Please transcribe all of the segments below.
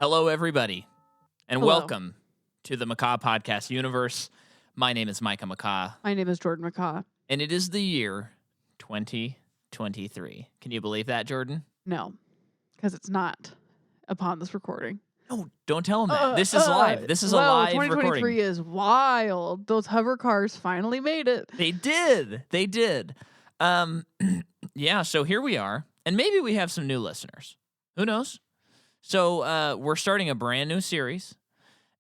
Hello, everybody, and Hello. welcome to the Macaw Podcast universe. My name is Micah Macaw, My name is Jordan McCaw. and it is the year 2023. Can you believe that, Jordan? No, because it's not upon this recording. No, don't tell him that. This is live. This is a live 2023 recording. is wild. Those hover cars finally made it. They did. They did. Yeah, so here we are, and maybe we have some new listeners. Who knows? So we're starting a brand new series,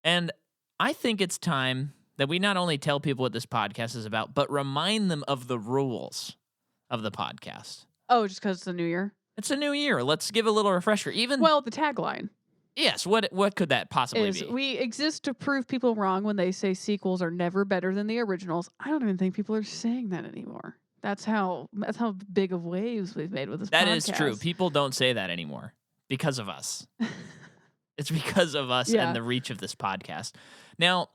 and I think it's time that we not only tell people what this podcast is about, but remind them of the rules of the podcast. Oh, just because it's a new year? It's a new year. Let's give a little refresher. Well, the tagline Yes, what could that possibly is, be? we exist to prove people wrong when they say sequels are never better than the originals. I don't even think people are saying that anymore. That's how big of waves we've made with this podcast. That is true. People don't say that anymore because of us. It's because of us Yeah. and the reach of this podcast. Now,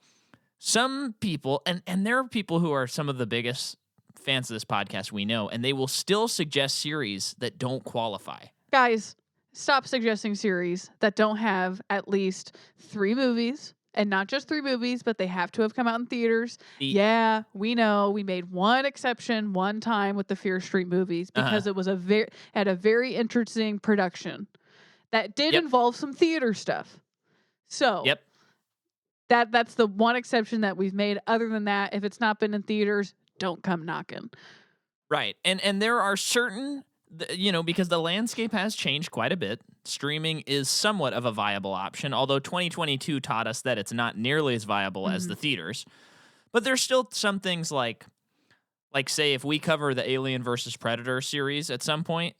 some people, and there are people who are some of the biggest fans of this podcast we know, and they will still suggest series that don't qualify. Guys, stop suggesting series that don't have at least 3 movies. And not just 3 movies, but they have to have come out in theaters. Yeah, we know. We made one exception one time with the Fear Street movies because it was had a very interesting production that did involve some theater stuff. So that's the one exception that we've made. Other than that, if it's not been in theaters, don't come knocking. Right. And there are certain, because the landscape has changed quite a bit. Streaming is somewhat of a viable option, although 2022 taught us that it's not nearly as viable as the theaters. But there's still some things like say if we cover the Alien versus Predator series at some point,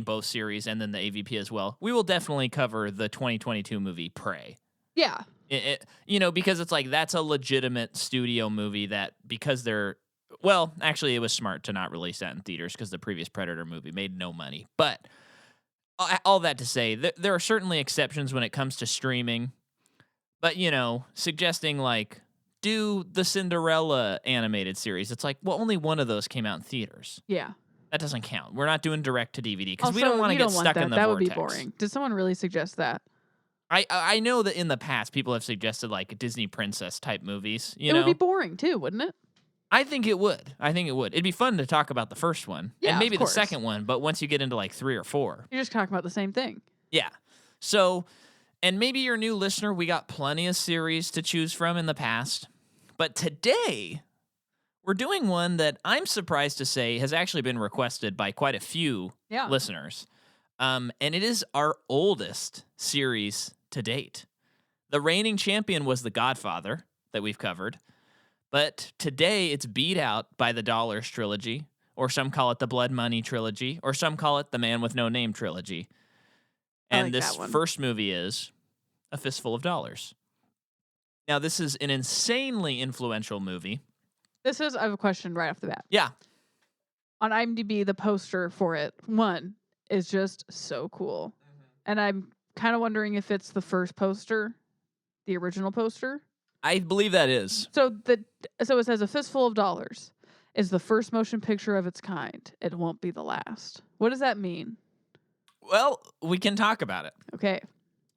both series and then the AVP as well, we will definitely cover the 2022 movie Prey. Yeah. Because it's like that's a legitimate studio movie that because they're actually, it was smart to not release that in theaters because the previous Predator movie made no money. But all that to say, there are certainly exceptions when it comes to streaming. But, suggesting do the Cinderella animated series. It's like, well, only one of those came out in theaters. Yeah. That doesn't count. We're not doing direct to DVD because we don't want to get stuck in the vortex. That would be boring. Did someone really suggest that? I know that in the past people have suggested Disney princess type movies. It would be boring too, wouldn't it? I think it would. It'd be fun to talk about the first one and maybe the second one, but once you get into 3 or 4. You're just talking about the same thing. Yeah. So, and maybe you're a new listener, we got plenty of series to choose from in the past. But today, we're doing one that I'm surprised to say has actually been requested by quite a few listeners. And it is our oldest series to date. The reigning champion was The Godfather that we've covered. But today it's beat out by the Dollars trilogy, or some call it the Blood Money trilogy, or some call it the Man with No Name trilogy. And this first movie is A Fistful of Dollars. Now, this is an insanely influential movie. I have a question right off the bat. Yeah. On IMDb, the poster for it, one, is just so cool. And I'm kind of wondering if it's the first poster, the original poster. I believe that is. So it says A Fistful of Dollars is the first motion picture of its kind. It won't be the last. What does that mean? Well, we can talk about it. Okay.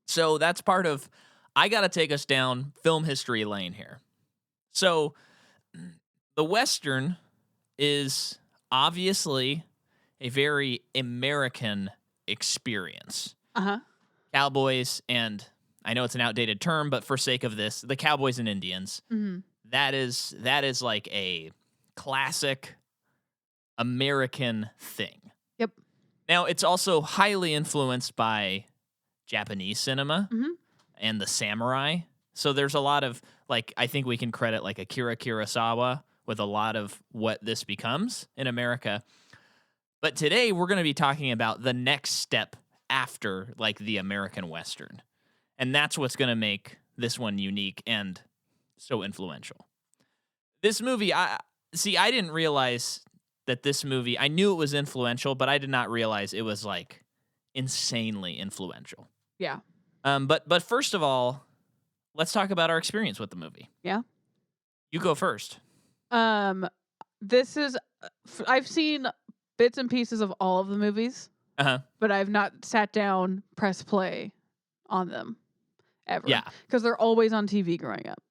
So that's part of, I got to take us down film history lane here. So the Western is obviously a very American experience. Cowboys and, I know it's an outdated term, but for sake of this, the Cowboys and Indians. That is like a classic American thing. Yep. Now, it's also highly influenced by Japanese cinema and the samurai. So there's a lot of, I think we can credit Akira Kurosawa with a lot of what this becomes in America. But today we're going to be talking about the next step after the American Western. And that's what's going to make this one unique and so influential. This movie, I didn't realize that this movie, I knew it was influential, but I did not realize it was insanely influential. Yeah. But first of all, let's talk about our experience with the movie. Yeah. You go first. This is, I've seen bits and pieces of all of the movies, but I've not sat down, press play on them ever. Yeah. Because they're always on TV growing up.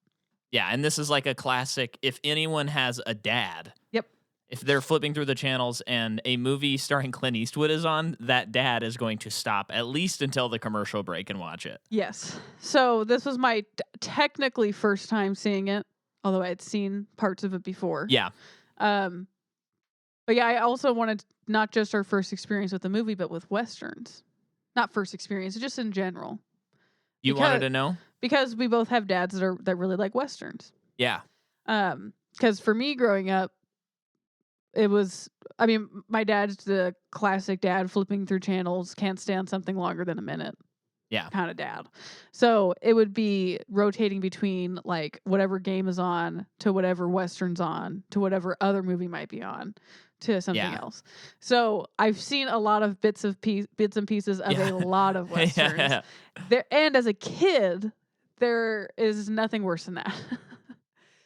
Yeah, and this is like a classic. If anyone has a dad, Yep. if they're flipping through the channels and a movie starring Clint Eastwood is on, that dad is going to stop at least until the commercial break and watch it. Yes. So this was my technically first time seeing it, although I had seen parts of it before. Yeah. But yeah, I also wanted not just our first experience with the movie, but with Westerns. Not first experience, just in general. You wanted to know? Because we both have dads that really like Westerns. Yeah. Because for me growing up, my dad's the classic dad flipping through channels, can't stand something longer than a minute. Yeah. Kind of dad. So it would be rotating between like whatever game is on to whatever Western's on to whatever other movie might be on to something else. So I've seen a lot of bits and pieces of a lot of Westerns. And as a kid, there is nothing worse than that.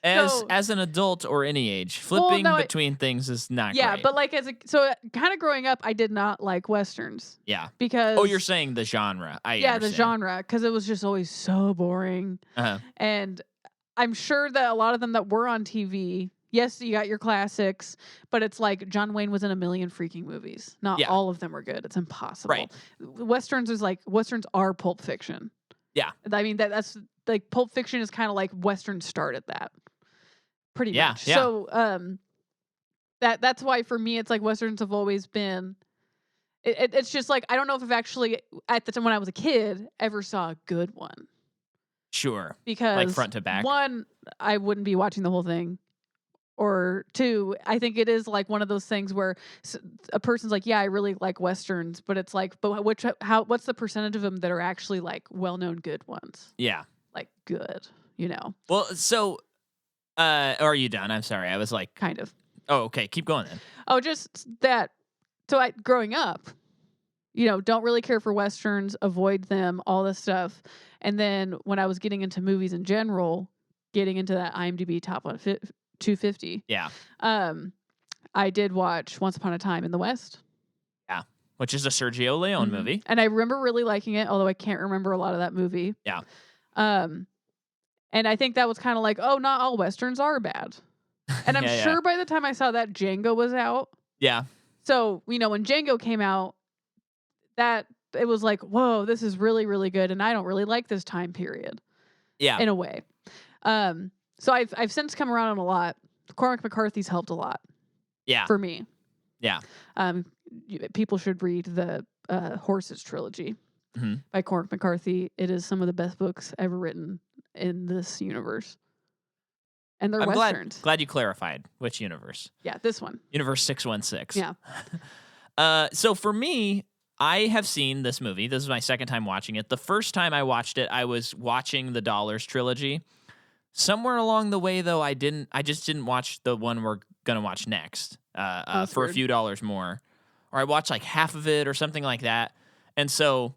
As an adult or any age, flipping between things is not great. Yeah, but like kind of growing up, I did not like Westerns. Yeah. Because you're saying the genre. The genre, because it was just always so boring. Uh-huh. And I'm sure that a lot of them that were on TV, yes, you got your classics, but it's like John Wayne was in a million freaking movies. Not all of them were good. It's impossible. Right. Westerns are Pulp Fiction. Yeah. I mean, that's like Pulp Fiction is kind of like Western started that. Pretty much. Yeah. So that's why for me it's like Westerns have always been it's just like I don't know if I've actually at the time when I was a kid ever saw a good one. Sure. Because like front to back. One, I wouldn't be watching the whole thing. Or two, I think it is like one of those things where a person's like, yeah, I really like Westerns, but it's like, but what's the percentage of them that are actually like well-known good ones? Yeah. Like good, you know? Well, so are you done? I'm sorry. I was like... Kind of. Oh, okay. Keep going then. Oh, just that. So growing up, don't really care for Westerns, avoid them, all this stuff. And then when I was getting into movies in general, getting into that IMDb top 250. Yeah. I did watch Once Upon a Time in the West. Yeah. Which is a Sergio Leone movie. And I remember really liking it, although I can't remember a lot of that movie. Yeah. And I think that was kind of like, oh, not all Westerns are bad. And I'm sure by the time I saw that, Django was out. Yeah. So, when Django came out, that it was like, whoa, this is really, really good. And I don't really like this time period. Yeah. In a way. So I've since come around on a lot. Cormac McCarthy's helped a lot. Yeah. For me. Yeah. People should read the Horses trilogy by Cormac McCarthy. It is some of the best books ever written in this universe. And they're Westerns. Glad you clarified which universe. Yeah, this one. Universe 616. Yeah. So for me, I have seen this movie. This is my second time watching it. The first time I watched it, I was watching the Dollars trilogy. Somewhere along the way, though, I just didn't watch the one we're gonna watch next for weird. a few dollars more, or I watched like half of it or something like that. And so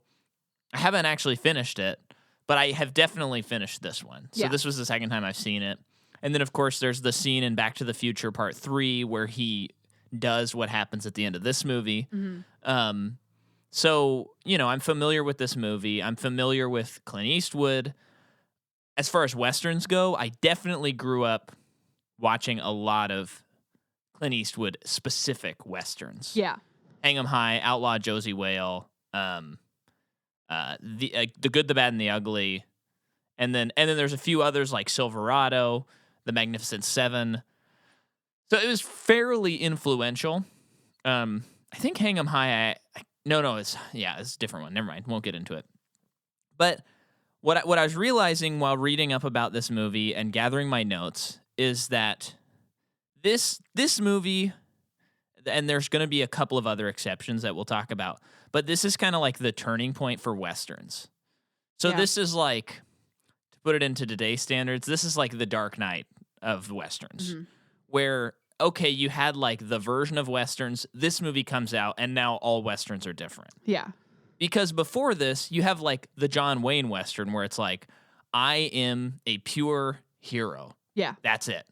I haven't actually finished it, but I have definitely finished this one. So this was the second time I've seen it. And then, of course, there's the scene in Back to the Future Part 3 where he does what happens at the end of this movie. So, I'm familiar with this movie. I'm familiar with Clint Eastwood. As far as Westerns go, I definitely grew up watching a lot of Clint Eastwood specific Westerns. Yeah. Hang 'em High, Outlaw Josie Whale, the Good, the Bad, and the Ugly. And then there's a few others like Silverado, The Magnificent Seven. So it was fairly influential. I think Hang 'em High, it's a different one. Never mind. Won't get into it. But what I was realizing while reading up about this movie and gathering my notes is that this movie, and there's going to be a couple of other exceptions that we'll talk about, but this is kind of like the turning point for Westerns. So this is like, to put it into today's standards, this is like the Dark Knight of Westerns, where, okay, you had like the version of Westerns, this movie comes out, and now all Westerns are different. Yeah. Because before this, you have like the John Wayne Western where it's like, I am a pure hero. Yeah. That's it.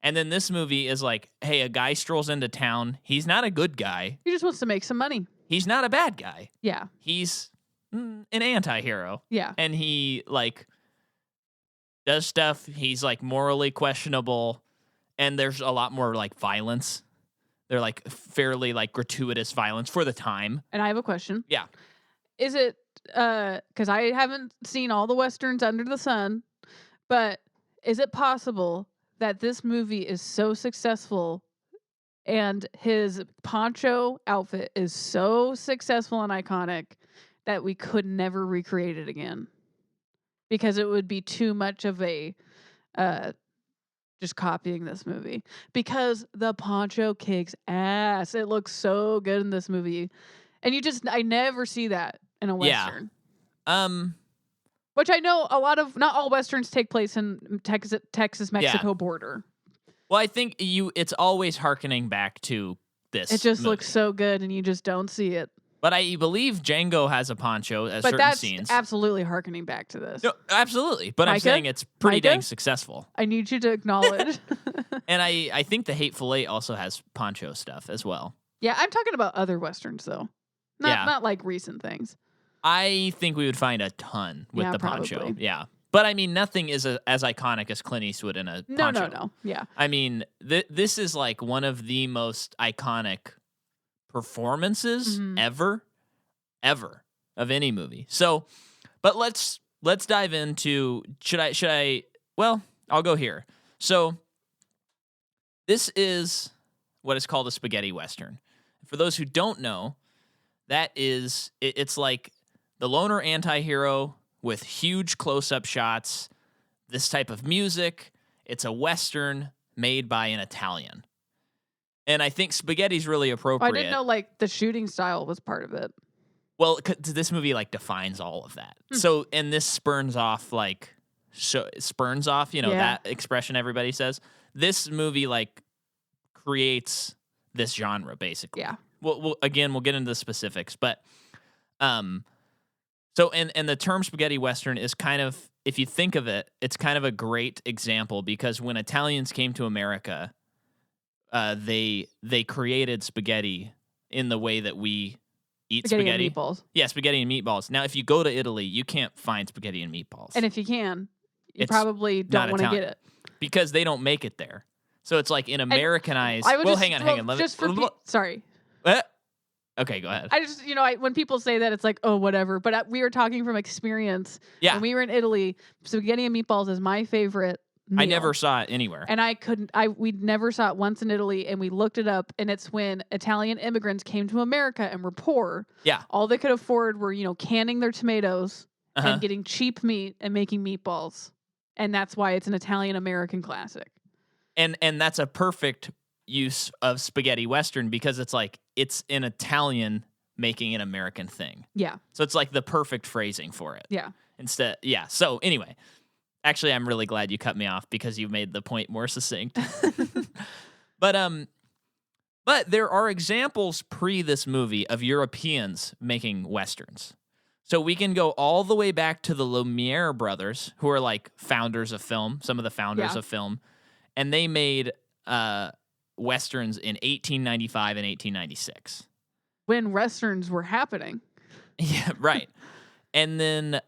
And then this movie is like, hey, a guy strolls into town. He's not a good guy. He just wants to make some money. He's not a bad guy. Yeah. He's an anti-hero. Yeah. And he, like, does stuff. He's, like, morally questionable. And there's a lot more, like, violence. They're, like, fairly, like, gratuitous violence for the time. And I have a question. Yeah. Is it, because I haven't seen all the Westerns under the sun, but is it possible that this movie is so successful and his poncho outfit is so successful and iconic that we could never recreate it again? Because it would be too much of a just copying this movie. Because the poncho kicks ass. It looks so good in this movie. And I never see that in a Western. Yeah. Which I know not all Westerns take place in Texas-Mexico border. Well, I think it's always hearkening back to this. It just movie. looks so good, and you just don't see it. But I believe Django has a poncho at certain scenes. Absolutely hearkening back to this. No, absolutely. But I'm saying it's pretty dang successful. I need you to acknowledge. And I think The Hateful Eight also has poncho stuff as well. Yeah, I'm talking about other Westerns, though. Not like recent things. I think we would find a ton with the poncho. Probably. Yeah. But I mean, nothing is as iconic as Clint Eastwood in a poncho. No. Yeah. I mean, this is like one of the most iconic performances ever of any movie. So, but let's dive into, well, I'll go here. So this is what is called a spaghetti Western. For those who don't know, it's like the loner anti-hero with huge close-up shots, this type of music. It's a Western made by an Italian. And I think spaghetti's really appropriate. I didn't know, like, the shooting style was part of it. Well, this movie, like, defines all of that. So, and this spurns off, that expression everybody says. This movie, like, creates this genre, basically. Yeah. We'll get into the specifics, but so and the term spaghetti Western is kind of, if you think of it, it's kind of a great example, because when Italians came to America, they created spaghetti in the way that we eat spaghetti. And meatballs. Yeah, spaghetti and meatballs. Now, if you go to Italy, you can't find spaghetti and meatballs. And if you can, you probably don't want to get it. Because they don't make it there. So it's like an Americanized... hang on. Sorry. Okay, go ahead. I just, when people say that, it's like, oh, whatever. But we were talking from experience. Yeah. When we were in Italy, spaghetti and meatballs is my favorite meal. I never saw it anywhere. And we never saw it once in Italy, and we looked it up, and it's when Italian immigrants came to America and were poor. Yeah. All they could afford were, canning their tomatoes and getting cheap meat and making meatballs. And that's why it's an Italian-American classic. And that's a perfect use of spaghetti Western, because it's like, it's an Italian making an American thing. Yeah. So it's like the perfect phrasing for it. Yeah. So anyway, actually, I'm really glad you cut me off, because you made the point more succinct. But there are examples pre this movie of Europeans making Westerns. So we can go all the way back to the Lumiere brothers, who are like founders of film, some of the founders of film. And they made Westerns in 1895 and 1896. When Westerns were happening. Yeah, right. And then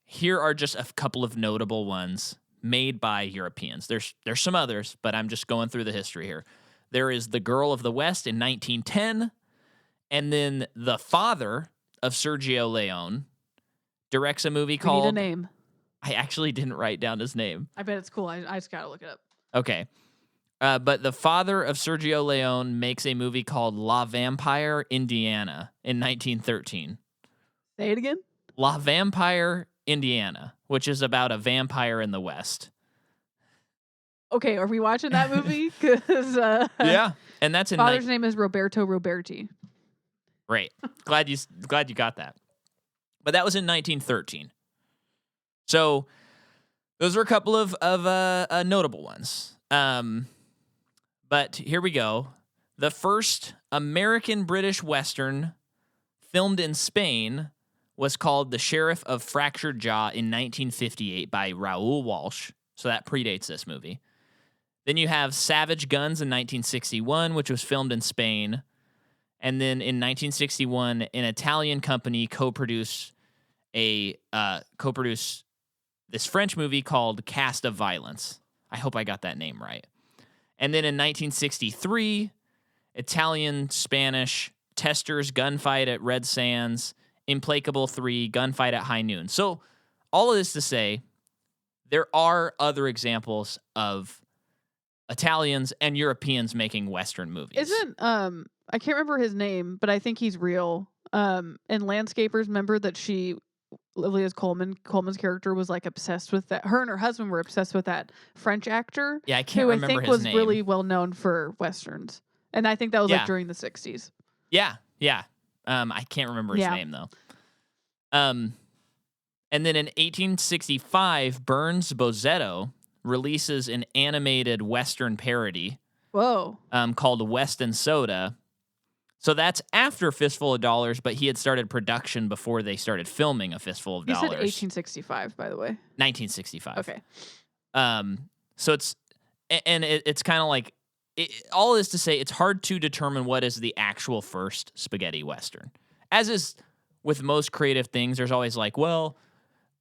here are just a couple of notable ones made by Europeans. There's some others, but I'm just going through the history here. There is The Girl of the West in 1910. And then the father of Sergio Leone directs a movie called... We need a name. I actually didn't write down his name. I bet it's cool. I just got to look it up. Okay. But the father of Sergio Leone makes a movie called La Vampire, Indiana in 1913. Say it again? La Vampire, Indiana, which is about a vampire in the West. Okay, are we watching that movie? Because yeah, and that's in father's name is Roberto Roberti. Great, glad you got that. But that was in 1913. So those are a couple of notable ones. But here we go. The first American-British Western filmed in Spain was called The Sheriff of Fractured Jaw in 1958 by Raoul Walsh. So that predates this movie. Then you have Savage Guns in 1961, which was filmed in Spain. And then in 1961, an Italian company co-produced this French movie called Cast of Violence. I hope I got that name right. And then in 1963, Italian-Spanish Testers Gunfight at Red Sands, Implacable 3, Gunfight at High Noon. So all of this to say, there are other examples of Italians and Europeans making Western movies. Isn't I can't remember his name, but I think he's real. And Landscapers, remember that Lilia Coleman's character was like obsessed with that. Her and her husband were obsessed with that French actor. Yeah, I can't who remember I think his was name. really well known for Westerns. And I think that was like during the 60s. Yeah. I can't remember his name though. And then in 1865, Burns Bozzetto releases an animated Western parody. Whoa. Called West and Soda. So that's after Fistful of Dollars, but he had started production before they started filming A Fistful of Dollars. You said 1865, by the way. 1965. Okay. So it's kind of like, all this to say, it's hard to determine what is the actual first spaghetti Western. As is with most creative things, there's always like, well,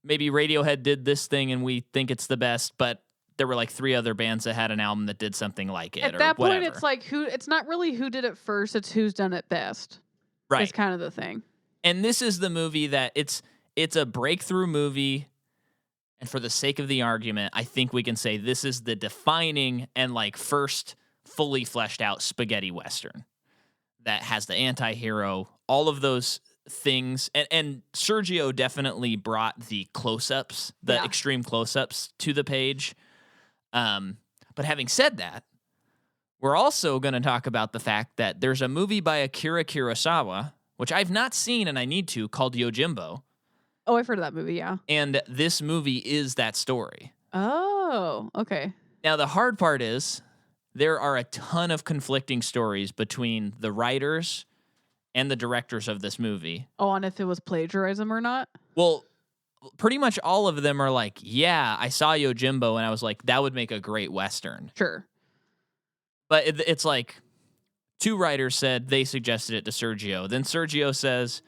maybe Radiohead did this thing and we think it's the best, but there were like 3 other bands that had an album that did something like it. At that whatever. point, it's like it's not really who did it first; it's who's done it best. Right, it's kind of the thing. And this is the movie that it's a breakthrough movie, and for the sake of the argument, I think we can say this is the defining and like first fully fleshed out spaghetti Western that has the anti-hero, all of those things, and Sergio definitely brought the close-ups, the extreme close-ups to the page. But having said that, we're also going to talk about the fact that there's a movie by Akira Kurosawa, which I've not seen and I need to, called Yojimbo. Oh, I've heard of that movie, yeah. And this movie is that story. Oh, okay. Now, the hard part is there are a ton of conflicting stories between the writers and the directors of this movie. Oh, on if it was plagiarism or not? Well, pretty much all of them are like, yeah, I saw Yojimbo and I was like, that would make a great Western. Sure. But it's like 2 writers said they suggested it to Sergio. Then Sergio says,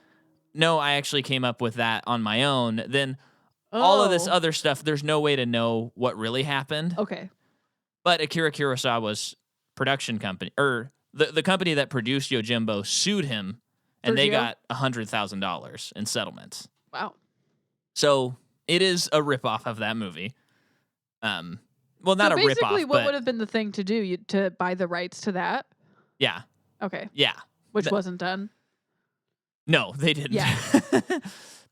no, I actually came up with that on my own. Then all of this other stuff, there's no way to know what really happened. Okay. But Akira Kurosawa's production company, or the company that produced Yojimbo, sued him, and they got $100,000 in settlements. Wow. So it is a ripoff of that movie. Well, not a ripoff. Basically, what would have been the thing to do? To buy the rights to that? Yeah. Okay. Yeah. Which wasn't done? No, they didn't. Yeah.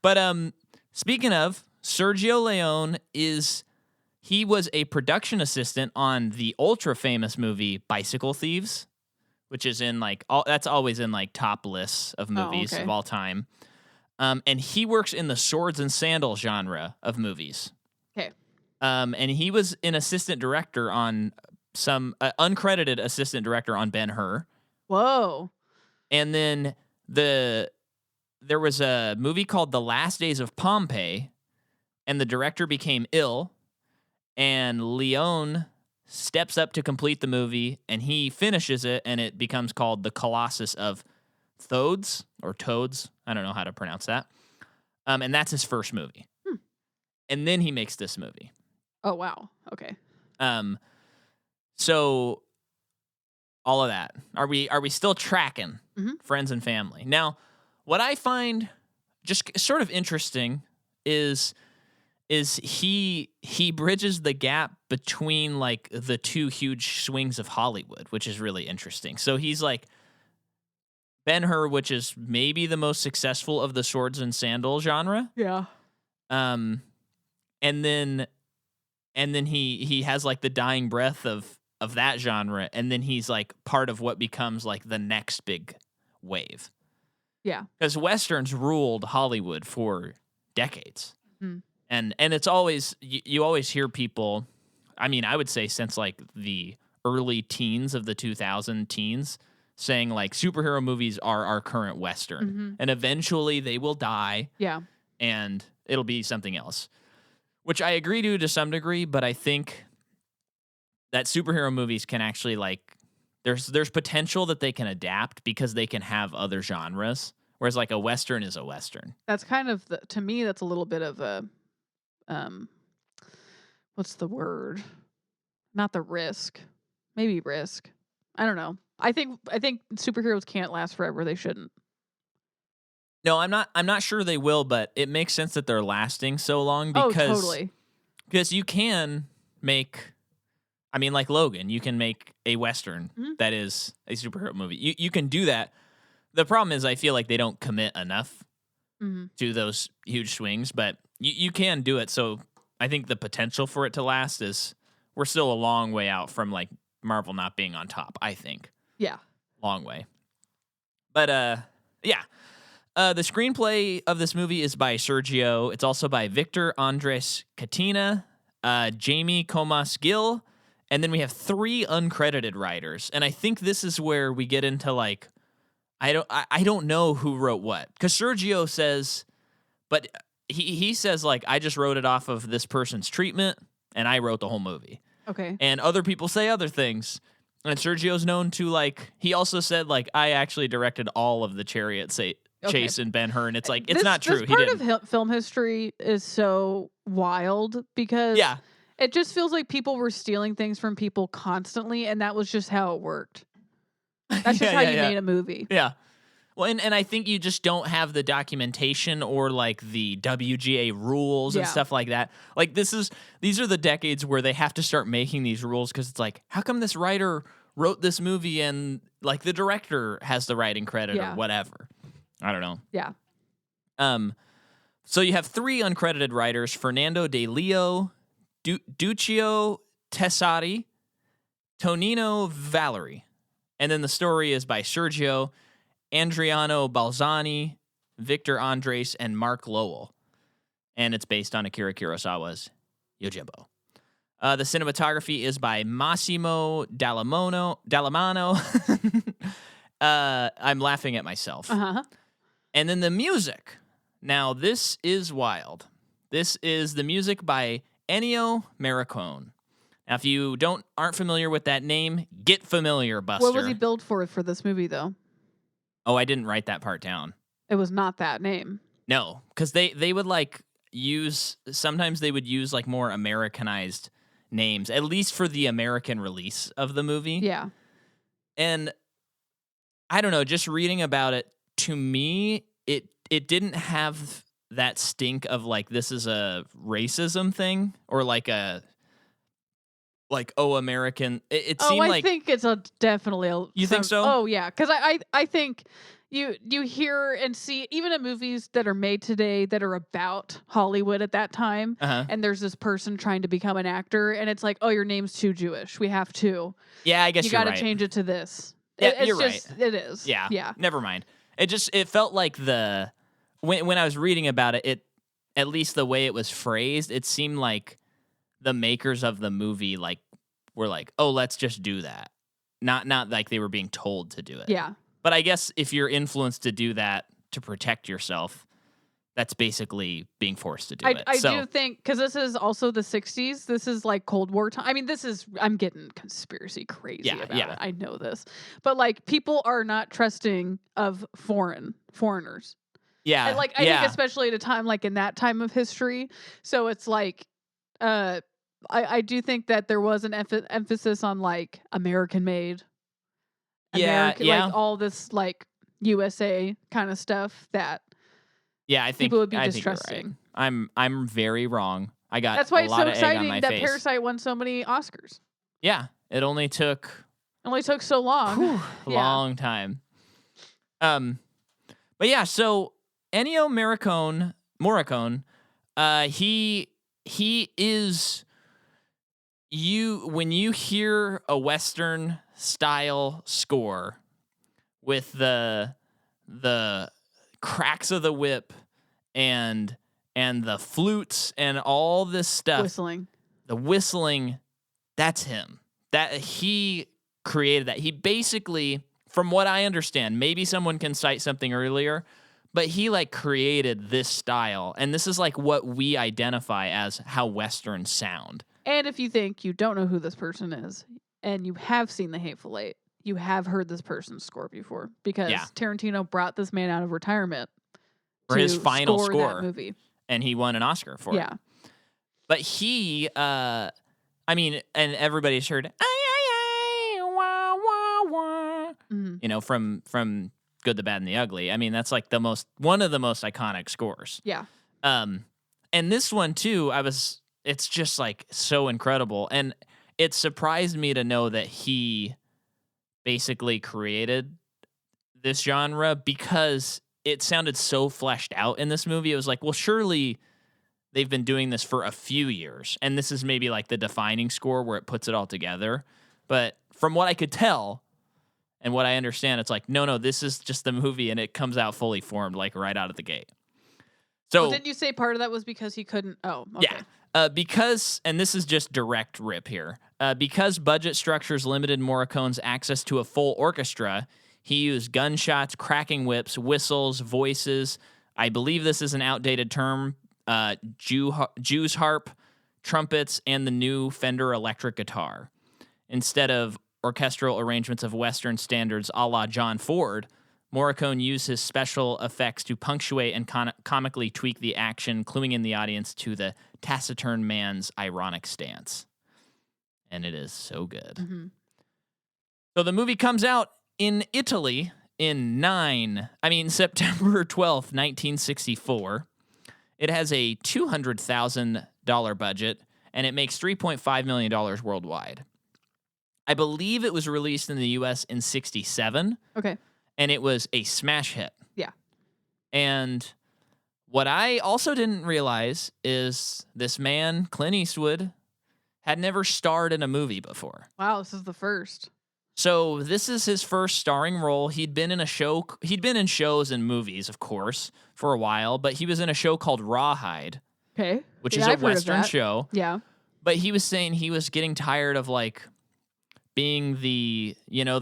But speaking of, Sergio Leone he was a production assistant on the ultra famous movie Bicycle Thieves, which is in like that's always in like top lists of movies of all time. And he works in the swords and sandals genre of movies. Okay. And he was an assistant director on some uncredited assistant director on Ben-Hur. Whoa. And then there was a movie called The Last Days of Pompeii, and the director became ill, and Leone steps up to complete the movie, and he finishes it, and it becomes called The Colossus of Thodes, or Toads. I don't know how to pronounce that. And that's his first movie. And then he makes this movie. Oh, wow. Okay. So all of that. Are we still tracking friends and family? Now, what I find just sort of interesting is he bridges the gap between like the 2 huge swings of Hollywood, which is really interesting. So he's like Ben-Hur, which is maybe the most successful of the swords and sandal genre. Yeah. And then he has like the dying breath of that genre, and then he's like part of what becomes like the next big wave. Yeah. Because Westerns ruled Hollywood for decades. Mm. And it's always, you always hear people, I mean, I would say since like the early teens of the 2000 teens, saying like superhero movies are our current Western. And eventually they will die. Yeah. And it'll be something else. Which I agree to some degree, but I think that superhero movies can actually like there's potential that they can adapt because they can have other genres. Whereas like a Western is a Western. That's kind of to me, that's a little bit of a, what's the word? Not the risk. Maybe risk. I don't know. I think superheroes can't last forever. They shouldn't. No, I'm not sure they will, but it makes sense that they're lasting so long because totally. Because you can make, I mean, like Logan, you can make a Western that is a superhero movie. You can do that. The problem is I feel like they don't commit enough to those huge swings, but you can do it. So I think the potential for it to last is, we're still a long way out from like Marvel not being on top, I think. Yeah. Long way. But yeah. The screenplay of this movie is by Sergio. It's also by Victor Andres Catina, Jamie Comas Gill, and then we have 3 uncredited writers. And I think this is where we get into like, I don't know who wrote what, because Sergio says, but he says like, I just wrote it off of this person's treatment, and I wrote the whole movie. Okay. And other people say other things. And Sergio's known to like, he also said like, I actually directed all of the Chariot Chase and Ben-Hur, and it's like, it's not true. This part of film history is so wild because it just feels like people were stealing things from people constantly, and that was just how it worked. That's just how you made a movie. Yeah. Well, and I think you just don't have the documentation or like the WGA rules and stuff like that. Like these are the decades where they have to start making these rules because it's like, how come this writer wrote this movie and like the director has the writing credit or whatever? I don't know. Yeah. So you have 3 uncredited writers: Fernando De Leo, Duccio Tessari, Tonino Valerie. And then the story is by Sergio, Andriano Balzani, Victor Andres, and Mark Lowell. And it's based on Akira Kurosawa's Yojimbo. The cinematography is by Massimo Dallamano. I'm laughing at myself. Uh-huh. And then the music. Now, this is wild. This is the music by Ennio Morricone. Now, if you aren't familiar with that name, get familiar, Buster. What was he billed for this movie, though? Oh, I didn't write that part down. It was not that name. No, because they would like sometimes they would use like more Americanized names, at least for the American release of the movie. Yeah. And I don't know, just reading about it, to me, it didn't have that stink of like, this is a racism thing or like American. It seemed like, I think it's definitely a. You think so? Oh yeah, because I think you hear and see even in movies that are made today that are about Hollywood at that time, and there's this person trying to become an actor, and it's like, oh, your name's too Jewish. We have to. Yeah, I guess you got to change it to this. Yeah, you're right. It is. Yeah. Never mind. It felt like when I was reading about it, at least the way it was phrased, it seemed like the makers of the movie like were like, oh, let's just do that. Not like they were being told to do it. Yeah. But I guess if you're influenced to do that to protect yourself, that's basically being forced to do it. I do think, because this is also the 60s. This is like Cold War time. I mean, I'm getting conspiracy crazy about it. I know this. But like, people are not trusting of foreigners. Yeah. And like, I think especially at a time like in that time of history. So it's like, I do think that there was an emphasis on like American made. Like all this like USA kind of stuff that I think people would be I distrusting. Right. I'm very wrong. I got That's why it's so exciting that Parasite won so many Oscars. Yeah, it only took so long. Long time. But yeah, so Ennio Morricone, he is when you hear a Western style score with the cracks of the whip and the flutes and all this stuff, the whistling, that's him. That he created that. He basically, from what I understand, maybe someone can cite something earlier, but he like created this style, and this is like what we identify as how Westerns sound. And if you think you don't know who this person is and you have seen The Hateful Eight, you have heard this person's score before because Yeah. Tarantino brought this man out of retirement For his final score. that movie. And he won an Oscar for it. Yeah. But he, I mean, and everybody's heard, ay, ay, ay, wah, wah, wah, you know, from Good, the Bad, and the Ugly. I mean, that's like one of the most iconic scores. Yeah. And this one too, it's just like so incredible. And it surprised me to know that he basically created this genre because it sounded so fleshed out in this movie. It was like, well, surely they've been doing this for a few years, and this is maybe like the defining score where it puts it all together. But from what I could tell and what I understand, it's like, no, this is just the movie, and it comes out fully formed, like right out of the gate. So well, didn't you say part of that was because he couldn't? Oh, okay. Yeah. Because, and this is just direct rip here, because budget structures limited Morricone's access to a full orchestra, he used gunshots, cracking whips, whistles, voices. I believe this is an outdated term. Jew's harp, trumpets, and the new Fender electric guitar. Instead of orchestral arrangements of Western standards a la John Ford, Morricone used his special effects to punctuate and comically tweak the action, cluing in the audience to the taciturn man's ironic stance. And it is so good. Mm-hmm. So the movie comes out in Italy in September 12th, 1964. It has a $200,000 budget, and it makes $3.5 million worldwide. I believe it was released in the U.S. in 1967. Okay. And it was a smash hit. Yeah. And what I also didn't realize is this man, Clint Eastwood, had never starred in a movie before. Wow, this is the first. So this is his first starring role. He'd been in shows and movies, of course, for a while, but he was in a show called Rawhide. Okay. Which is a Western show. Yeah. But he was saying he was getting tired of like being the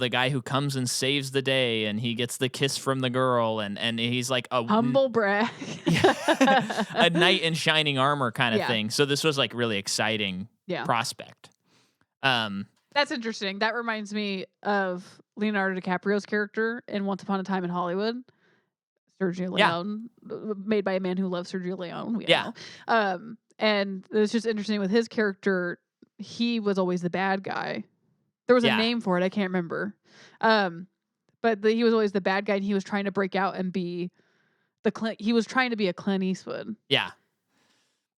guy who comes and saves the day and he gets the kiss from the girl and he's like a humble brag. A knight in shining armor kind of thing. So this was like really exciting prospect. That's interesting. That reminds me of Leonardo DiCaprio's character in Once Upon a Time in Hollywood. Sergio Leone, made by a man who loves Sergio Leone. We know. And it's just interesting with his character. He was always the bad guy. There was a name for it. I can't remember. But he was always the bad guy, and he was trying to break out and be he was trying to be a Clint Eastwood. Yeah.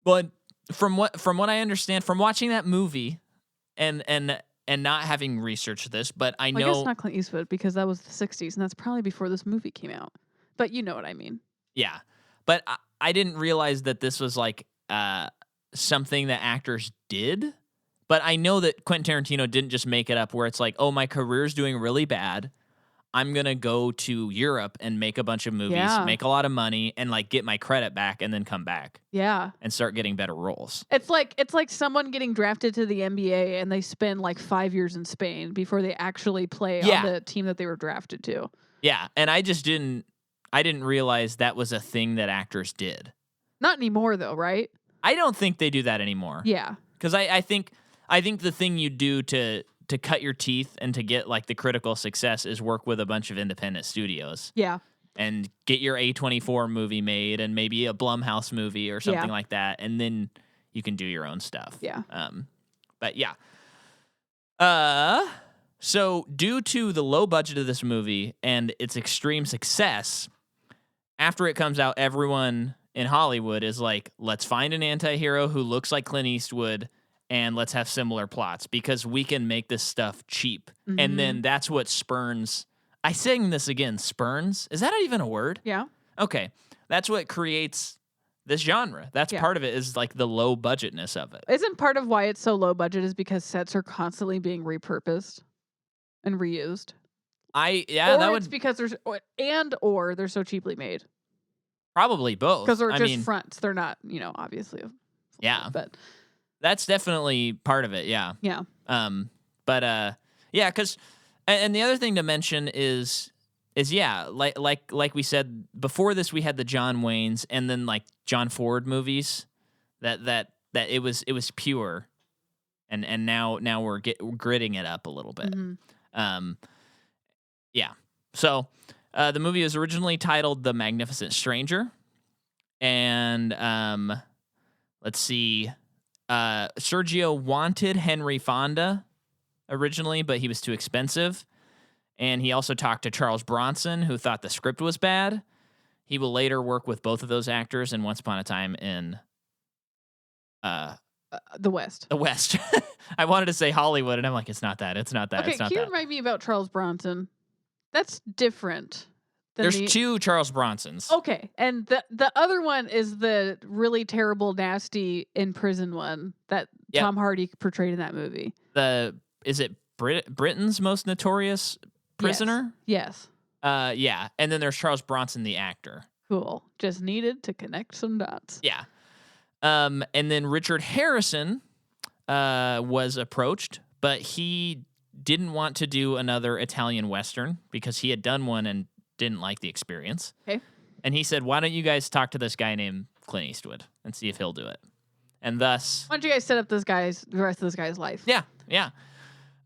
Well, from what I understand from watching that movie, and not having researched this, but I know guess not Clint Eastwood because that was the 60s, and that's probably before this movie came out. But you know what I mean. Yeah. But I didn't realize that this was like something that actors did. But I know that Quentin Tarantino didn't just make it up where it's like, oh, my career's doing really bad. I'm going to go to Europe and make a bunch of movies, make a lot of money, and like get my credit back and then come back. Yeah. And start getting better roles. It's like someone getting drafted to the NBA and they spend like 5 years in Spain before they actually play on the team that they were drafted to. Yeah. And I didn't realize that was a thing that actors did. Not anymore though, right? I don't think they do that anymore. Yeah. Because I think the thing you do to cut your teeth and to get like the critical success is work with a bunch of independent studios. Yeah. And get your A24 movie made and maybe a Blumhouse movie or something like that. And then you can do your own stuff. Yeah. But yeah. So due to the low budget of this movie and its extreme success, after it comes out, everyone in Hollywood is like, let's find an anti-hero who looks like Clint Eastwood and let's have similar plots because we can make this stuff cheap. Mm-hmm. And then that's what spurns. I sing this again, spurns. Is that even a word? Yeah. Okay. That's what creates this genre. That's part of it is like the low budgetness of it. Isn't part of why it's so low budget is because sets are constantly being repurposed and reused? It's because they're so cheaply made. Probably both. Because they're just fronts. They're not, obviously. But that's definitely part of it, yeah. Yeah. Because, and the other thing to mention is like we said before this, we had the John Waynes and then like John Ford movies that it was pure, and now we're gritting it up a little bit. Mm-hmm. Yeah. So the movie was originally titled The Magnificent Stranger. And let's see. Sergio wanted Henry Fonda originally, but he was too expensive. And he also talked to Charles Bronson, who thought the script was bad. He will later work with both of those actors in Once Upon a Time in the West. The West. I wanted to say Hollywood, and I'm like, it's not that. It's not that. Okay, it's not can you that. remind me about Charles Bronson? That's different. There's two Charles Bronsons. Okay, and the other one is the really terrible, nasty in prison one that Tom Hardy portrayed in that movie. Is it Britain's most notorious prisoner? Yes. Yeah, and then there's Charles Bronson, the actor. Cool. Just needed to connect some dots. Yeah. And then Richard Harrison was approached, but he didn't want to do another Italian Western because he had done one and didn't like the experience. Okay. And he said, why don't you guys talk to this guy named Clint Eastwood and see if he'll do it? And thus... Why don't you guys set up the rest of this guy's life? Yeah, yeah.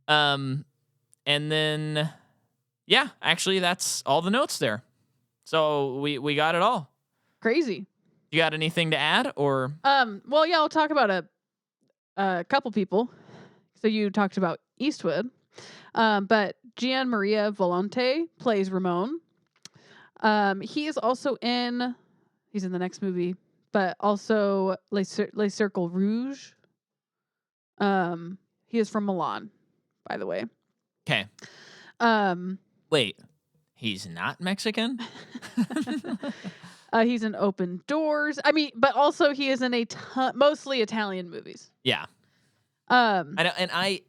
And then... Yeah, actually, that's all the notes there. So we got it all. Crazy. You got anything to add, or? Well, yeah, I'll talk about a couple people. So you talked about Eastwood, but Gian Maria Volonte plays Ramon. He is also he's in the next movie, but also Les Cercles Rouge. He is from Milan, by the way. Okay. Wait, he's not Mexican? He's in Open Doors. I mean, but also he is in mostly Italian movies. Yeah. I know, and I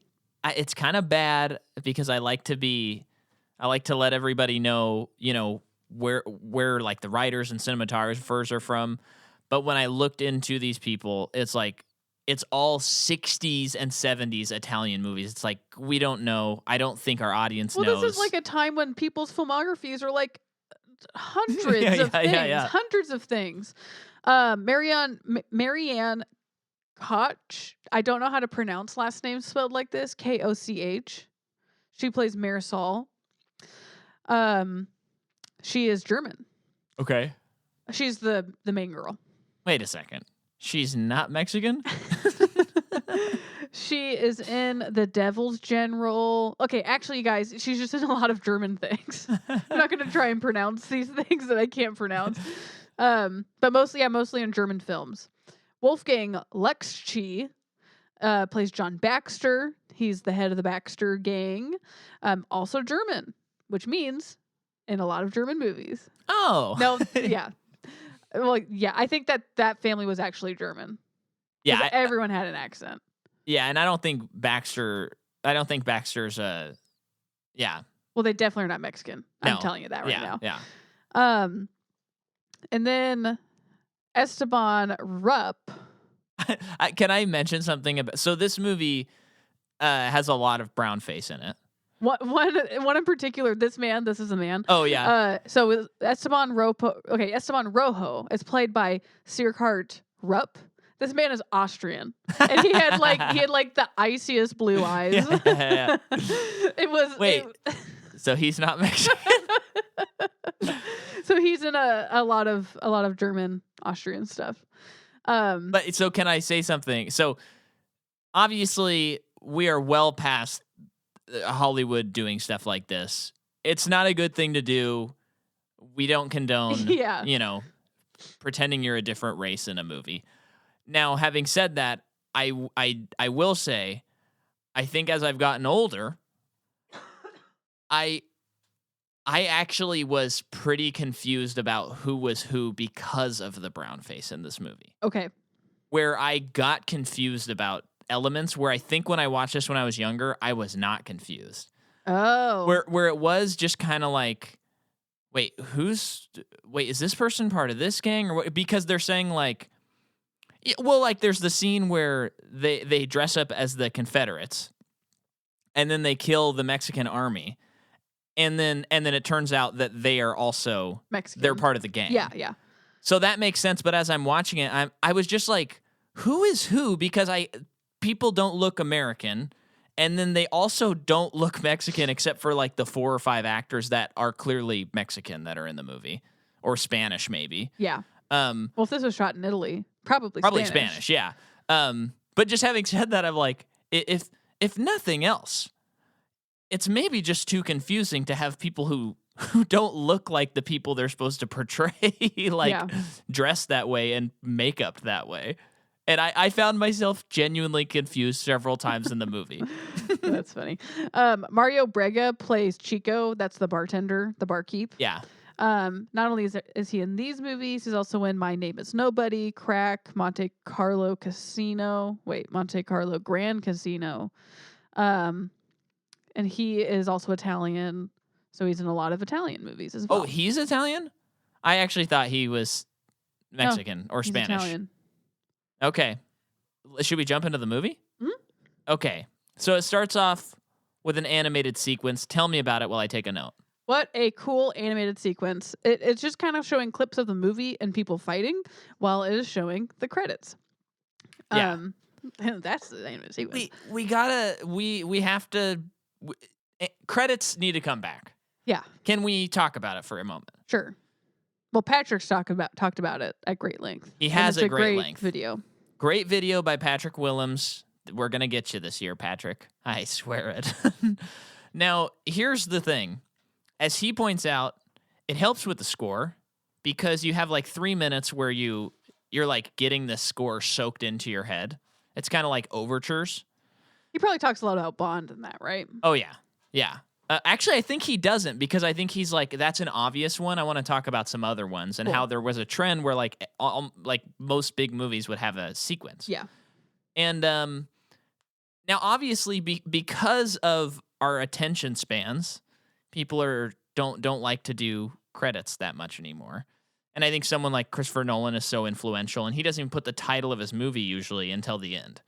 it's kind of bad because I like to let everybody know, where like the writers and cinematographers are from. But when I looked into these people, it's like it's all 60s and 70s Italian movies. It's like we don't know. I don't think our audience knows. Well, this is like a time when people's filmographies are like hundreds of things. Hundreds of things. Marianne Koch. I don't know how to pronounce last name spelled like this. Koch. She plays Marisol. She is German. Okay. She's the main girl. Wait a second. She's not Mexican? She is in The Devil's General. Okay, actually, you guys, she's just in a lot of German things. I'm not going to try and pronounce these things that I can't pronounce. But mostly in German films. Wolfgang Lexchi plays John Baxter. He's the head of the Baxter gang. Also German, which means in a lot of German movies. Oh. No, yeah. Well, yeah, I think that family was actually German. Yeah. Everyone had an accent. Yeah, and I don't think Baxter's yeah. Well, they definitely are not Mexican. No. I'm telling you that right now. Yeah. And then Esteban Rupp. Can I mention something about? So this movie has a lot of brown face in it. One in particular. This is a man. Oh yeah. So Esteban Rojo is played by Sierhard Rupp. This man is Austrian, and he had the iciest blue eyes. Yeah. It was so he's not Mexican. So he's in a lot of German, Austrian stuff. But so can I say something? So obviously we are well past Hollywood doing stuff like this. It's not a good thing to do. We don't condone, pretending you're a different race in a movie. Now, having said that, I will say, I think as I've gotten older, I actually was pretty confused about who was who because of the brown face in this movie. Okay. Where I got confused about elements where I think when I watched this when I was younger, I was not confused. Oh. Where it was just kind of like, wait, is this person part of this gang? Or what? Because they're saying like, well, like there's the scene where they dress up as the Confederates and then they kill the Mexican army. And then it turns out that they are also Mexican. They're part of the gang. Yeah. So that makes sense. But as I'm watching it, I was just like, who is who? Because people don't look American, And then they also don't look Mexican except for like the 4 or 5 actors that are clearly Mexican that are in the movie, or Spanish maybe. Yeah. Well, if this was shot in Italy, probably Spanish, yeah. But just having said that, I'm like, if nothing else, it's maybe just too confusing to have people who don't look like the people they're supposed to portray, like dressed that way and makeup that way. And I found myself genuinely confused several times in the movie. That's funny. Mario Brega plays Chico. That's the bartender, the barkeep. Yeah. Not only is he in these movies, he's also in My Name is Nobody, Crack, Monte Carlo Grand Casino. And he is also Italian, so he's in a lot of Italian movies as well. Oh, he's Italian? I actually thought he was Mexican or Spanish. He's Italian. Okay. Should we jump into the movie? Mm-hmm. Okay. So it starts off with an animated sequence. Tell me about it while I take a note. What a cool animated sequence. It's just kind of showing clips of the movie and people fighting while it is showing the credits. Yeah. That's the animated sequence. We have to credits need to come back. Yeah. Can we talk about it for a moment? Sure. Well, Patrick's talked about it at great length. He has a great length video. Great video by Patrick Willems. We're going to get you this year, Patrick. I swear it. Now, here's the thing. As he points out, it helps with the score because you have like 3 minutes where you're like getting the score soaked into your head. It's kind of like overtures. He probably talks a lot about Bond in that, right? Oh, yeah. Yeah. Actually, I think he doesn't because I think he's like, that's an obvious one. I want to talk about some other ones and how there was a trend where like most big movies would have a sequence. Yeah. And now, obviously, because of our attention spans, people don't like to do credits that much anymore. And I think someone like Christopher Nolan is so influential, and he doesn't even put the title of his movie usually until the end.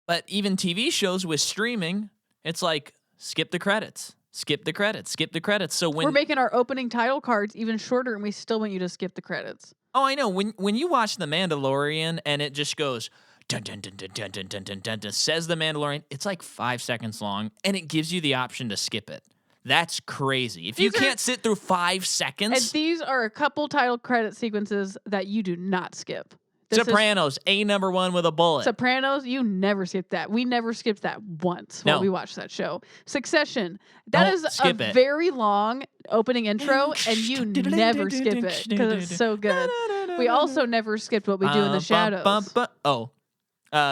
But even TV shows with streaming, it's like, skip the credits, skip the credits, skip the credits. So when we're making our opening title cards even shorter, and we still want you to skip the credits. Oh, I know. When you watch The Mandalorian and it just goes dun dun dun dun dun dun dun dun dun, dun says The Mandalorian, it's like 5 seconds long, and it gives you the option to skip it. That's crazy. If you can't sit through 5 seconds, and these are a couple title credit sequences that you do not skip. Sopranos, number 1 with a bullet. Sopranos, you never skip that. We never skipped that once while we watched that show. Succession, that is a very long opening intro, and you never skip it because it's so good. We also never skipped What We Do in the Shadows.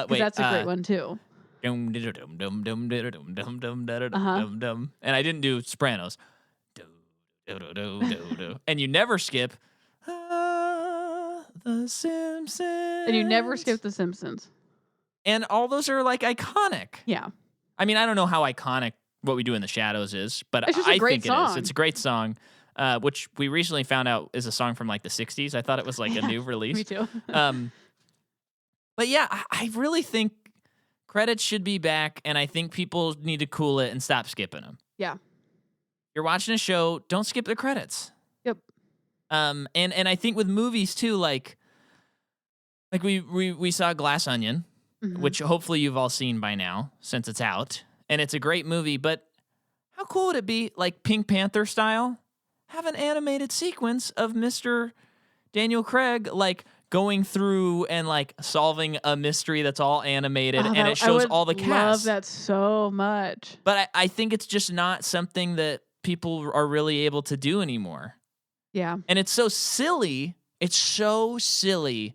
Wait, that's a great one too. And I didn't do Sopranos. And you never skip The Simpsons. And you never skip The Simpsons. And all those are like iconic. Yeah. I mean, I don't know how iconic What We Do in the Shadows is, but it's just I a great think song. it is. It's a great song, which we recently found out is a song from like the 60s. I thought it was like a new release. Me too. But yeah, I really think credits should be back, and I think people need to cool it and stop skipping them. Yeah. You're watching a show, don't skip the credits. Yep. And I think with movies too, like we saw Glass Onion, which hopefully you've all seen by now since it's out, and it's a great movie. But how cool would it be, like Pink Panther style, have an animated sequence of Mr. Daniel Craig like going through and like solving a mystery that's all animated, and it shows all the cast. I love that so much. But I think it's just not something that people are really able to do anymore. Yeah. And it's so silly. It's so silly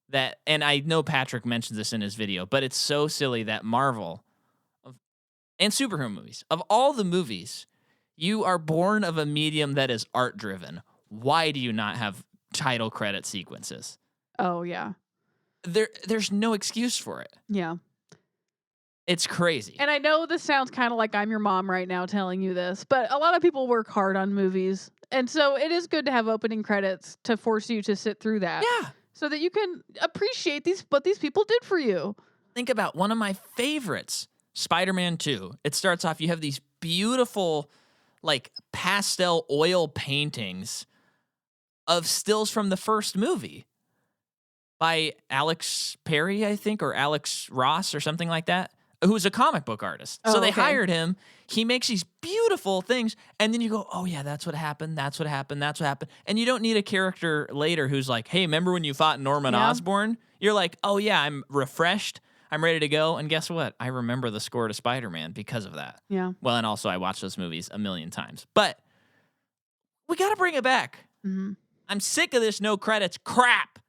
that, and I know Patrick mentions this in his video, but it's so silly that Marvel and superhero movies, of all the movies, you are born of a medium that is art driven. Why do you not have title credit sequences? Oh, yeah. There's no excuse for it. Yeah. It's crazy. And I know this sounds kind of like I'm your mom right now telling you this, but a lot of people work hard on movies. And so it is good to have opening credits to force you to sit through that. Yeah. So that you can appreciate what these people did for you. Think about one of my favorites, Spider-Man 2. It starts off, you have these beautiful, like, pastel oil paintings of stills from the first movie by Alex Perry, I think, or Alex Ross or something like that. who's a comic book artist. So Oh, they okay. hired him. He makes these beautiful things, and then you go, oh yeah, that's what happened. That's what happened. That's what happened. And you don't need a character later who's like, hey, remember when you fought Norman Yeah. Osborn? You're like, oh yeah, I'm refreshed. I'm ready to go. And guess what? I remember the score to Spider-Man because of that. Yeah. Well, and also I watched those movies a million times. But we got to bring it back. Mm-hmm. I'm sick of this no credits crap.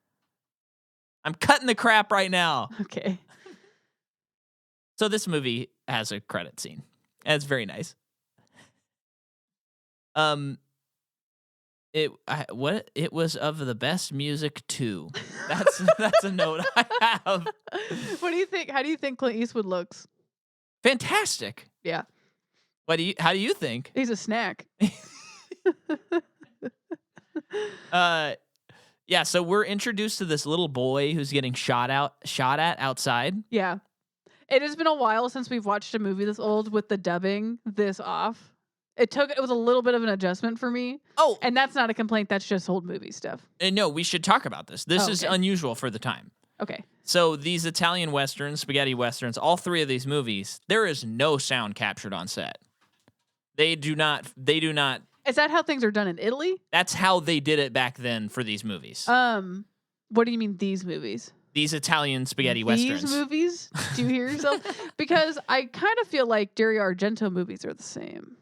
I'm cutting the crap right now. Okay. So this movie has a credit scene. And it's very nice. It was of the best music too. That's a note I have. What do you think? How do you think Clint Eastwood looks? Fantastic. Yeah. How do you think? He's a snack. Yeah, so we're introduced to this little boy who's getting shot at outside. Yeah. It has been a while since we've watched a movie this old with the dubbing this off. It was a little bit of an adjustment for me. Oh, And that's not a complaint. That's just old movie stuff. and no, we should talk about this. This is Okay. unusual for the time. Okay. So these Italian westerns, spaghetti westerns, all three of these movies, there is no sound captured on set. They do not. Is that how things are done in Italy? That's how they did it back then for these movies. What do you mean these movies? These Italian spaghetti westerns. These movies? Do you hear yourself? Because I kind of feel like Dario Argento movies are the same.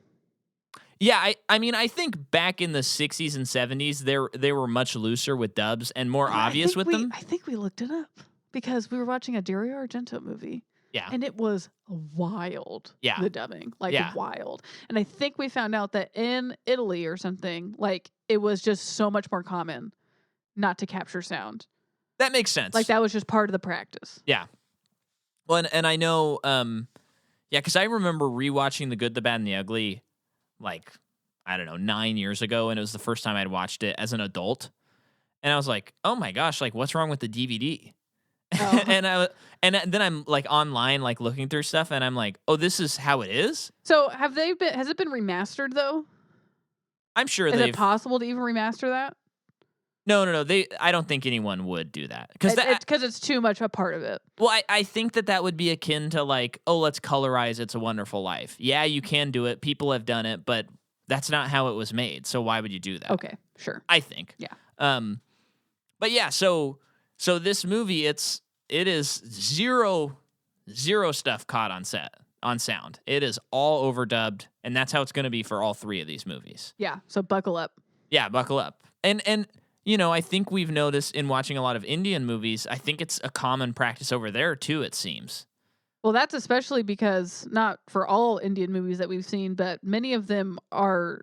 Yeah, I mean, I think back in the 60s and 70s, they were much looser with dubs and more obvious with them. I think we looked it up because we were watching a Dario Argento movie. Yeah. And it was wild. Yeah. The dubbing. Like Yeah. wild. And I think we found out that in Italy or something, like it was just so much more common not to capture sound. That makes sense. Like that was just part of the practice. Yeah. Well, and I know, because I remember rewatching The Good, the Bad, and the Ugly, like, I don't know, 9 years ago, and it was the first time I'd watched it as an adult. And I was like, oh my gosh, like, what's wrong with the DVD? Oh. and then I'm like online, like looking through stuff, and I'm like, oh, this is how it is? So has it been remastered though? I'm sure Is it possible to even remaster that? No. I don't think anyone would do that because It's too much a part of it. Well, I think that would be akin to like, oh, let's colorize It's a Wonderful Life. Yeah, you can do it. People have done it, but that's not how it was made. So why would you do that? Okay, sure. I think. Yeah. But yeah, so this movie, it is zero stuff caught on sound. It is all overdubbed, and that's how it's going to be for all three of these movies. Yeah, so buckle up. Yeah, buckle up. And you know, I think we've noticed in watching a lot of Indian movies, I think it's a common practice over there too, it seems. Well, that's especially because not for all Indian movies that we've seen, but many of them are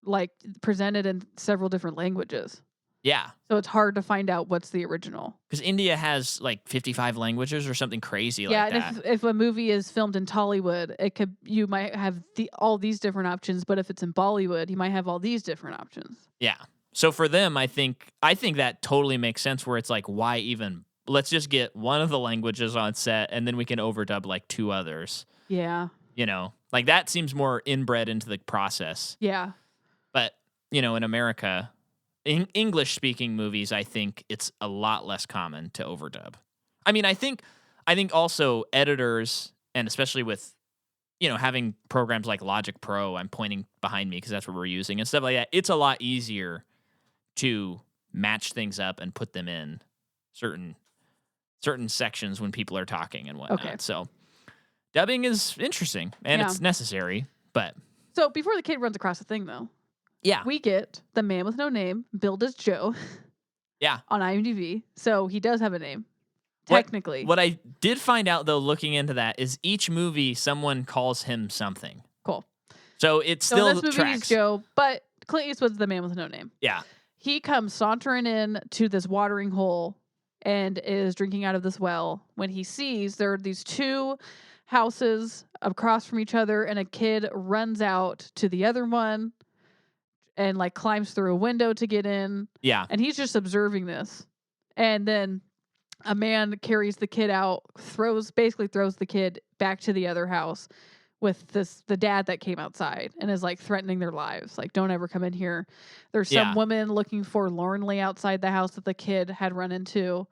like presented in several different languages. Yeah. So it's hard to find out what's the original. Because India has like 55 languages or something crazy like that. Yeah, and if a movie is filmed in Tollywood, you might have all these different options, but if it's in Bollywood, you might have all these different options. Yeah. So for them, I think that totally makes sense where it's like, why even? Let's just get one of the languages on set and then we can overdub like two others. Yeah. You know, like that seems more inbred into the process. Yeah. But, you know, in America, in English-speaking movies, I think it's a lot less common to overdub. I mean, I think also editors, and especially with, you know, having programs like Logic Pro, I'm pointing behind me because that's what we're using and stuff like that. It's a lot easier to match things up and put them in certain sections when people are talking and whatnot. Okay. So dubbing is interesting and it's necessary, but so before the kid runs across the thing though, yeah, we get the man with no name billed as Joe. Yeah. On IMDb. So he does have a name. Technically. What I did find out though, looking into that, is each movie someone calls him something. Cool. So it's still in this movie tracks. He's Joe, but Clint Eastwood's the man with no name. Yeah. He comes sauntering in to this watering hole and is drinking out of this well when he sees there are these two houses across from each other and a kid runs out to the other one and like climbs through a window to get in. Yeah. And he's just observing this. And then a man carries the kid out, basically throws the kid back to the other house with the dad that came outside and is like threatening their lives. Like, don't ever come in here. There's some woman looking forlornly outside the house that the kid had run into.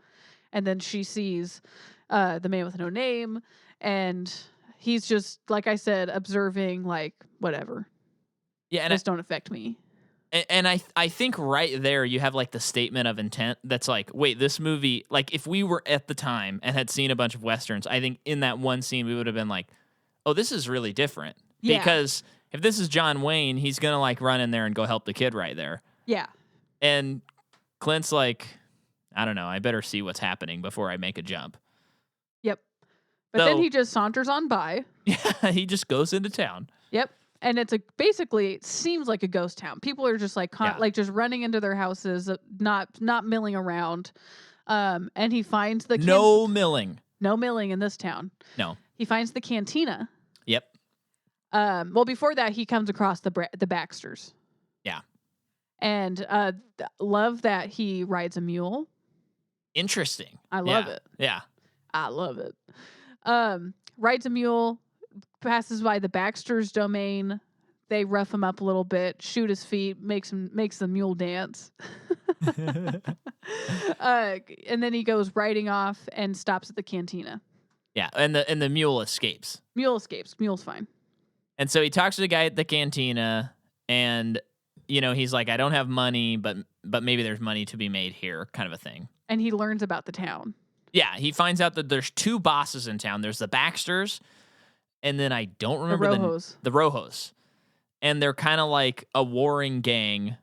And then she sees the man with no name. and he's just, like I said, observing, like, whatever. Yeah, and This don't affect me. And I think right there you have like the statement of intent that's like, wait, this movie, like if we were at the time and had seen a bunch of Westerns, I think in that one scene we would have been like, oh, this is really different. Yeah. Because if this is John Wayne, he's going to like run in there and go help the kid right there. Yeah. And Clint's like, I don't know, I better see what's happening before I make a jump. Yep. But then he just saunters on by. Yeah, he just goes into town. Yep. And it's basically it seems like a ghost town. People are just like like just running into their houses, not milling around. And he finds the no milling in this town. No. He finds the cantina. Yep. Well, before that, he comes across the Baxters. Yeah. And love that he rides a mule. Interesting. I love it. Yeah. I love it. Rides a mule. Passes by the Baxter's domain. They rough him up a little bit, shoot his feet, makes the mule dance. And then he goes riding off and stops at the cantina. Yeah, and the mule escapes. Mule's fine. And so he talks to the guy at the cantina, and he's like, I don't have money, but maybe there's money to be made here, kind of a thing. And he learns about the town. Yeah, he finds out that there's two bosses in town. There's the Baxters. And then I don't remember the Rojos. And they're kind of like a warring gang,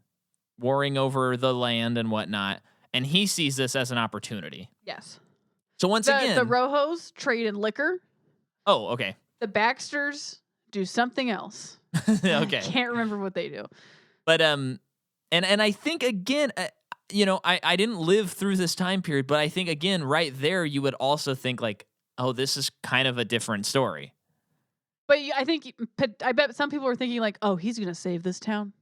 warring over the land and whatnot. And he sees this as an opportunity. Yes. So once again... The Rojos trade in liquor. Oh, okay. The Baxters do something else. Okay. I can't remember what they do. But, and I think, again, I didn't live through this time period, but I think, again, right there, you would also think like, oh, this is kind of a different story. But I bet some people are thinking like, oh, he's going to save this town.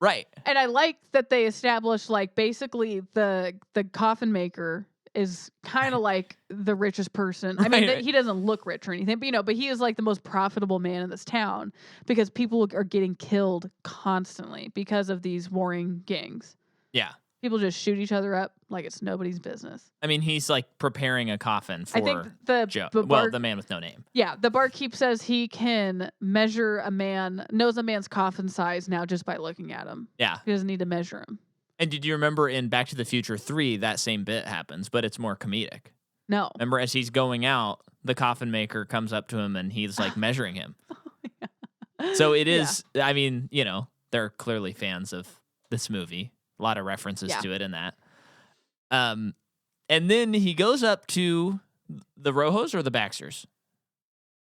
Right. And I like that they established like basically the coffin maker is kind of like the richest person. I mean, he doesn't look rich or anything, but he is like the most profitable man in this town because people are getting killed constantly because of these warring gangs. Yeah. People just shoot each other up like it's nobody's business. I mean, he's like preparing a coffin for Joe. The man with no name. Yeah, the barkeep says he can knows a man's coffin size now just by looking at him. Yeah. He doesn't need to measure him. And did you remember in Back to the Future 3, that same bit happens, but it's more comedic? No. Remember, as he's going out, the coffin maker comes up to him and he's like measuring him. Yeah. So it is, I mean, they're clearly fans of this movie. A lot of references to it in that. And then he goes up to the Rojos or the Baxters.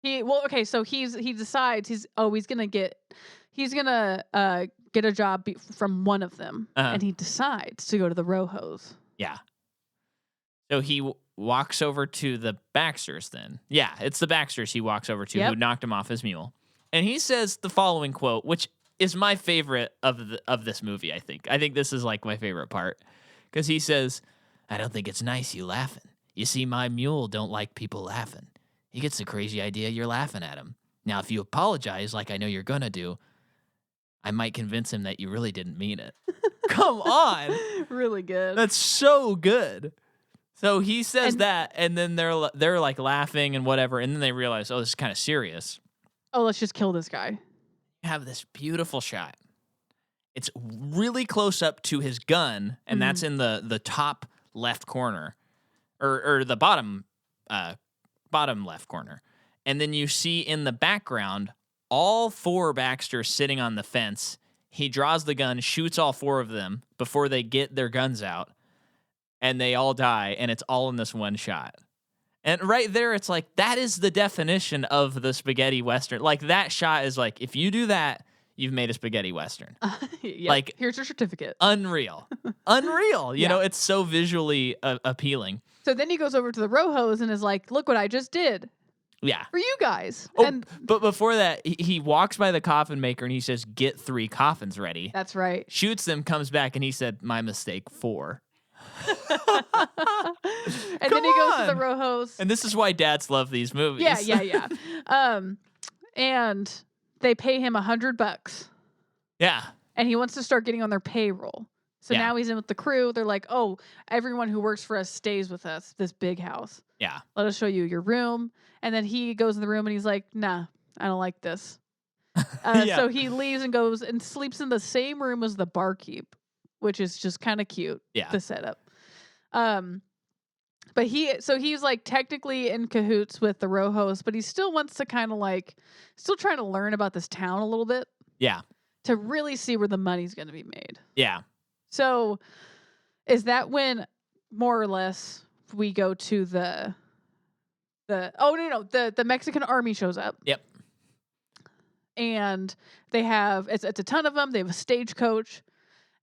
So he decides he's gonna get a job from one of them, and he decides to go to the Rojos. Yeah. So he walks over to the Baxters. Then, yeah, it's the Baxters he walks over to who knocked him off his mule, and he says the following quote, which is my favorite of this movie, I think. I think this is like my favorite part. Because he says, I don't think it's nice you laughing. You see, my mule don't like people laughing. He gets the crazy idea you're laughing at him. Now, if you apologize like I know you're going to do, I might convince him that you really didn't mean it. Come on. Really good. That's so good. So he says that, and then they're like laughing and whatever, and then they realize, oh, this is kind of serious. Oh, let's just kill this guy. Have this beautiful shot. It's really close up to his gun, and that's in the top left corner, or the bottom left corner. And then you see in the background all four Baxters sitting on the fence. He draws the gun, shoots all four of them before they get their guns out, and they all die, and it's all in this one shot. And right there, it's like, that is the definition of the spaghetti Western. Like, that shot is like, if you do that, you've made a spaghetti Western. Like, here's your certificate. Unreal. Unreal. You know, it's so visually appealing. So then he goes over to the Rojos and is like, look what I just did. Yeah. For you guys. Oh, but before that, he walks by the coffin maker and he says, get 3 coffins ready. That's right. Shoots them, comes back, and he said, my mistake, 4. And then he goes to the Rojos. And this is why dads love these movies. Yeah. And they pay him $100. Yeah. And he wants to start getting on their payroll. So Yeah. now he's in with the crew. They're like, oh, everyone who works for us stays with us, this big house. Yeah. Let us show you your room. And then he goes in the room and he's like, nah, I don't like this. Yeah. So he leaves and goes and sleeps in the same room as the barkeep, which is just kind of cute. Yeah. The setup. But he's like technically in cahoots with the row host, but he still wants to kind of like still trying to learn about this town a little bit. Yeah. To really see where the money's going to be made. Yeah. So is that when more or less we go to the Mexican army shows up. Yep. And they have it's a ton of them. They have a stagecoach,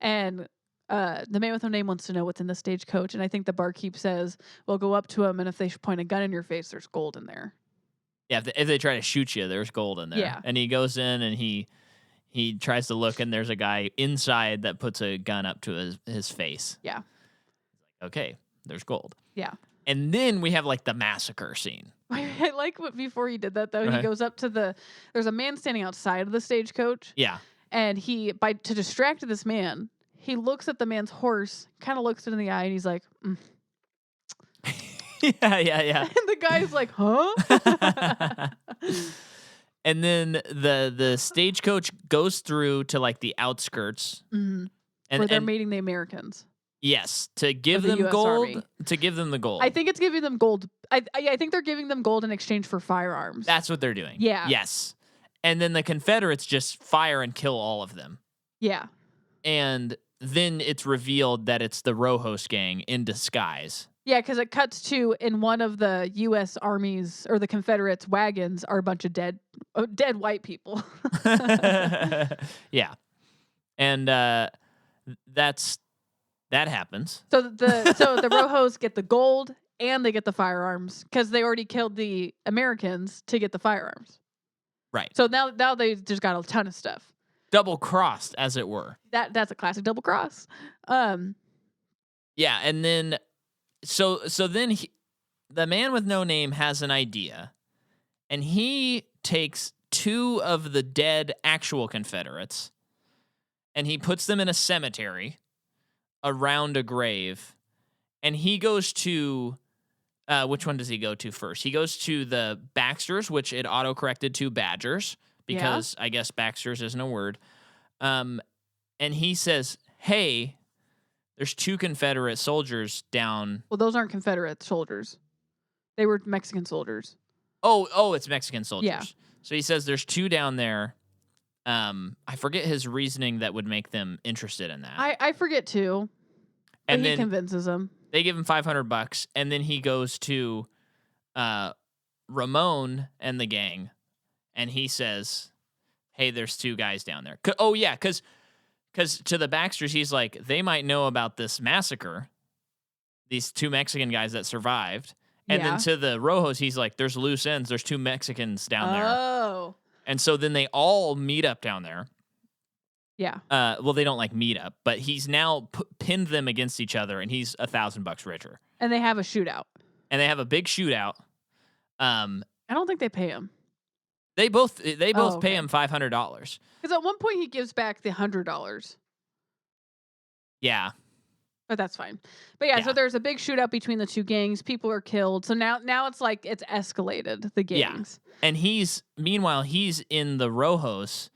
and the man with no name wants to know what's in the stagecoach. And I think the barkeep says, "We'll go up to him, and if they point a gun in your face, there's gold in there." Yeah. If they try to shoot you, there's gold in there. Yeah. And he goes in and he tries to look, and there's a guy inside that puts a gun up to his face. Yeah. Okay, there's gold. Yeah. And then we have like the massacre scene. I like what before he did that though. He goes up to there's a man standing outside of the stagecoach. Yeah. And to distract this man, he looks at the man's horse, kind of looks it in the eye, and he's like, yeah. And the guy's like, huh? And then the stagecoach goes through to like the outskirts. Mm-hmm. Where they're meeting the Americans. Yes, to give the them US gold. Army. To give them the gold. I think it's giving them gold. I think they're giving them gold in exchange for firearms. That's what they're doing. Yeah. Yes. And then the Confederates just fire and kill all of them. Yeah. And then it's revealed that it's the row host gang in disguise. Yeah, because it cuts to in one of the U.S. Army's or the Confederates' wagons are a bunch of dead white people. Yeah. And that happens. So the Rojos get the gold and they get the firearms because they already killed the Americans to get the firearms. Right. So now they just got a ton of stuff. Double crossed, as it were. That's a classic double cross. Yeah, and then so then the man with no name has an idea, and he takes 2 of the dead actual Confederates, and he puts them in a cemetery around a grave, and he goes to which one does he go to first? He goes to the Baxters, which it auto-corrected to Badgers, because I guess Baxters isn't a word. And he says, hey, there's 2 Confederate soldiers down. Well, those aren't Confederate soldiers. They were Mexican soldiers. Oh, it's Mexican soldiers. Yeah. So he says there's 2 down there. I forget his reasoning that would make them interested in that. I forget too. And he convinces them. They give him $500, and then he goes to Ramon and the gang, and he says, hey, there's 2 guys down there. Oh, yeah, because to the Baxters, he's like, they might know about this massacre, these 2 Mexican guys that survived. And then to the Rojos, he's like, there's loose ends. There's 2 Mexicans down there. Oh. And so then they all meet up down there. Yeah. Well, they don't like meet up, but he's now pinned them against each other, and he's $1,000 richer. And they have a shootout. And they have a big shootout. I don't think they pay him. They both pay him $500. Because at one point he gives back the $100. Yeah. But that's fine. But yeah, so there's a big shootout between the 2 gangs. People are killed. So now it's like it's escalated, the gangs. Yeah. And meanwhile, he's in the Rojos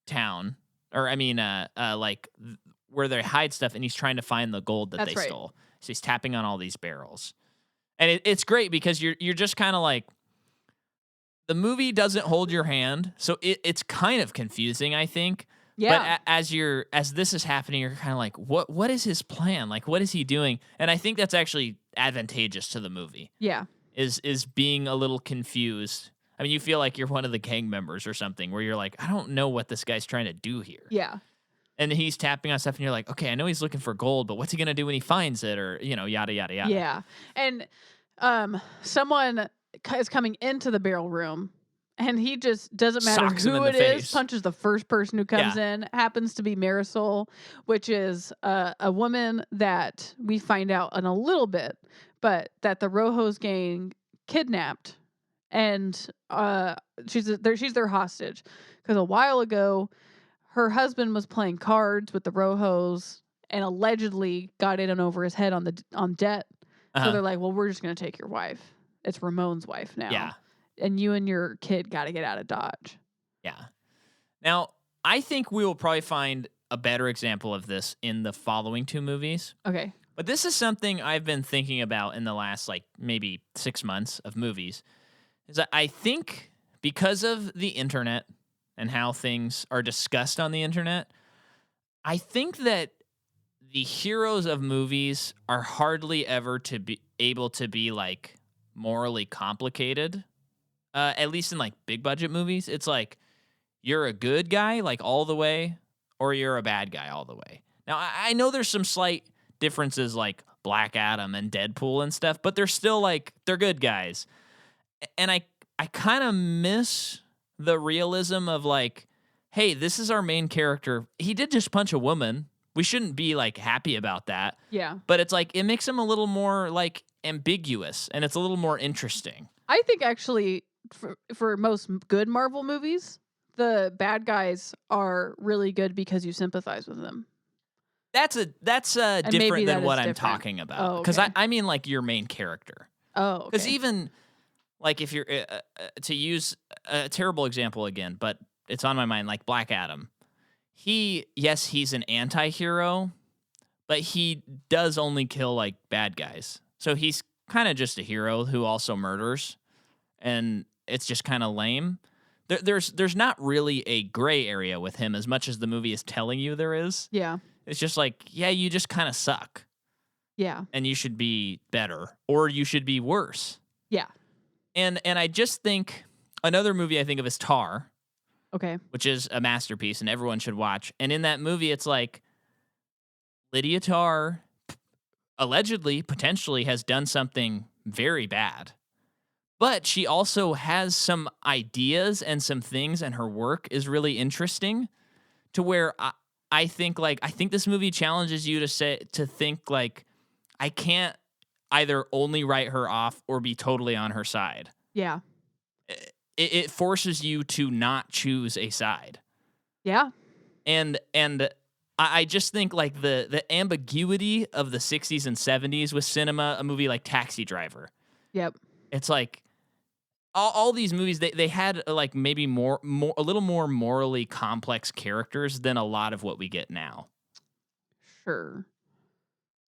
town. Or, I mean, like, where they hide stuff, and he's trying to find the gold that they stole. So he's tapping on all these barrels. And it's great because you're just kind of like, the movie doesn't hold your hand, so it's kind of confusing, I think. Yeah. But as this is happening, you're kind of like, what is his plan? Like, what is he doing? And I think that's actually advantageous to the movie. Yeah. Is being a little confused. I mean, you feel like you're one of the gang members or something where you're like, I don't know what this guy's trying to do here. Yeah. And he's tapping on stuff, and you're like, okay, I know he's looking for gold, but what's he going to do when he finds it? Or, yada, yada, yada. Yeah. And someone is coming into the barrel room, and he just doesn't matter who it is, punches the first person who comes in. Happens to be Marisol, which is a woman that we find out in a little bit, but that the Rojos gang kidnapped. And she's their hostage because a while ago her husband was playing cards with the Rojos, and allegedly got in and over his head on debt. So they're like, well, we're just going to take your wife. It's Ramon's wife now. Yeah. And you and your kid got to get out of Dodge. Yeah. Now, I think we will probably find a better example of this in the following 2 movies. Okay. But this is something I've been thinking about in the last, maybe 6 months of movies. Is that I think because of the internet and how things are discussed on the internet, I think that the heroes of movies are hardly ever to be able to be, morally complicated. At least in, big budget movies. It's you're a good guy, all the way, or you're a bad guy all the way. Now, I know there's some slight differences like Black Adam and Deadpool and stuff, but they're still, they're good guys. And I kind of miss the realism of, hey, this is our main character. He did just punch a woman. We shouldn't be, happy about that. Yeah. But it's, it makes him a little more, ambiguous, and it's a little more interesting. I think, actually, for most good Marvel movies, the bad guys are really good because you sympathize with them. That's different than what I'm talking about. Because I mean, your main character. Oh, okay. Because even, if you're, to use a terrible example again, but it's on my mind, Black Adam. He's an anti-hero, but he does only kill, bad guys. So he's kind of just a hero who also murders, and it's just kind of lame. There's not really a gray area with him as much as the movie is telling you there is. Yeah. It's just you just kind of suck. Yeah. And you should be better, or you should be worse. Yeah. And I just think another movie I think of is Tar. Okay. Which is a masterpiece and everyone should watch. And in that movie, it's Lydia Tar allegedly, potentially has done something very bad. But she also has some ideas and some things, and her work is really interesting to where I think this movie challenges you to think I can't either only write her off or be totally on her side. Yeah. It forces you to not choose a side. Yeah. And I just think the ambiguity of the 60s and 70s with cinema, a movie like Taxi Driver. Yep. It's all these movies, they had maybe more a little more morally complex characters than a lot of what we get now. Sure.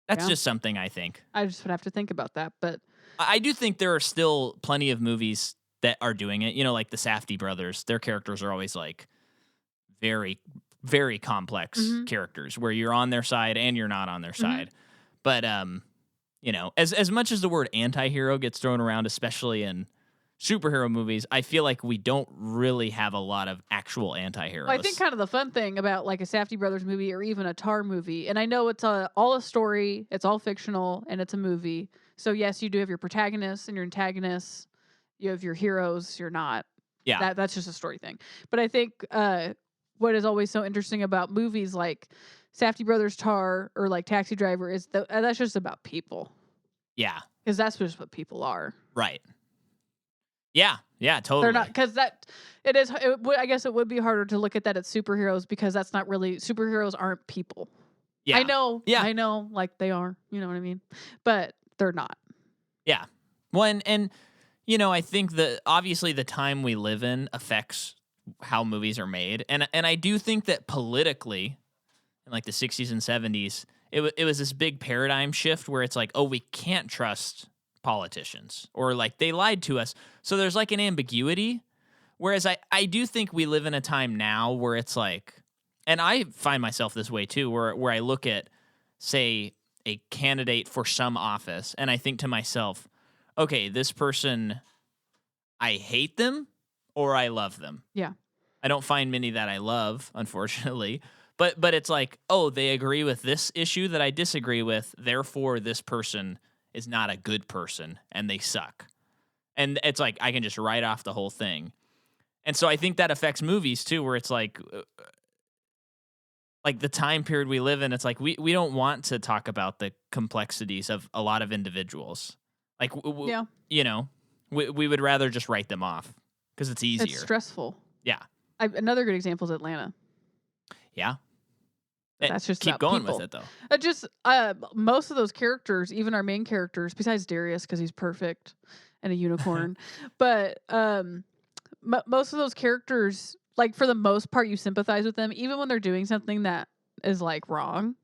That's just something I think. I just would have to think about that, but I do think there are still plenty of movies that are doing it. You know, like the Safdie brothers, their characters are always very, very complex characters where you're on their side and you're not on their side. But as much as the word anti-hero gets thrown around, especially in superhero movies, I feel like we don't really have a lot of actual anti-heroes. Well, I think kind of the fun thing about a Safdie brothers movie or even a Tar movie, and I know it's all a story, it's all fictional, and it's a movie. So yes, you do have your protagonists and your antagonists. You have your heroes, you're not. Yeah. That's just a story thing. But I think what is always so interesting about movies like Safdie Brothers, Tar, or Taxi Driver is that's just about people. Yeah. Because that's just what people are. Right. Yeah. Yeah, totally. They're not, because I guess it would be harder to look at that as superheroes because that's not really, superheroes aren't people. Yeah. I know. Yeah. I know, they are. You know what I mean? But they're not. Yeah. Well, and I think that obviously the time we live in affects how movies are made. And I do think that politically, in the 60s and 70s, it was this big paradigm shift where it's we can't trust politicians, or they lied to us. So there's an ambiguity. Whereas I do think we live in a time now where it's and I find myself this way too, where I look at, say, a candidate for some office and I think to myself, okay, this person, I hate them or I love them. Yeah. I don't find many that I love, unfortunately. But it's oh, they agree with this issue that I disagree with, therefore this person is not a good person and they suck. And it's I can just write off the whole thing. And so I think that affects movies too, where it's the time period we live in, it's we don't want to talk about the complexities of a lot of individuals. We would rather just write them off because it's easier. It's stressful. Yeah. Another good example is Atlanta. Yeah. That's just keep about going people. with it though. Just most of those characters, even our main characters, besides Darius because he's perfect and a unicorn, but most of those characters, like for the most part, you sympathize with them, even when they're doing something that is like wrong.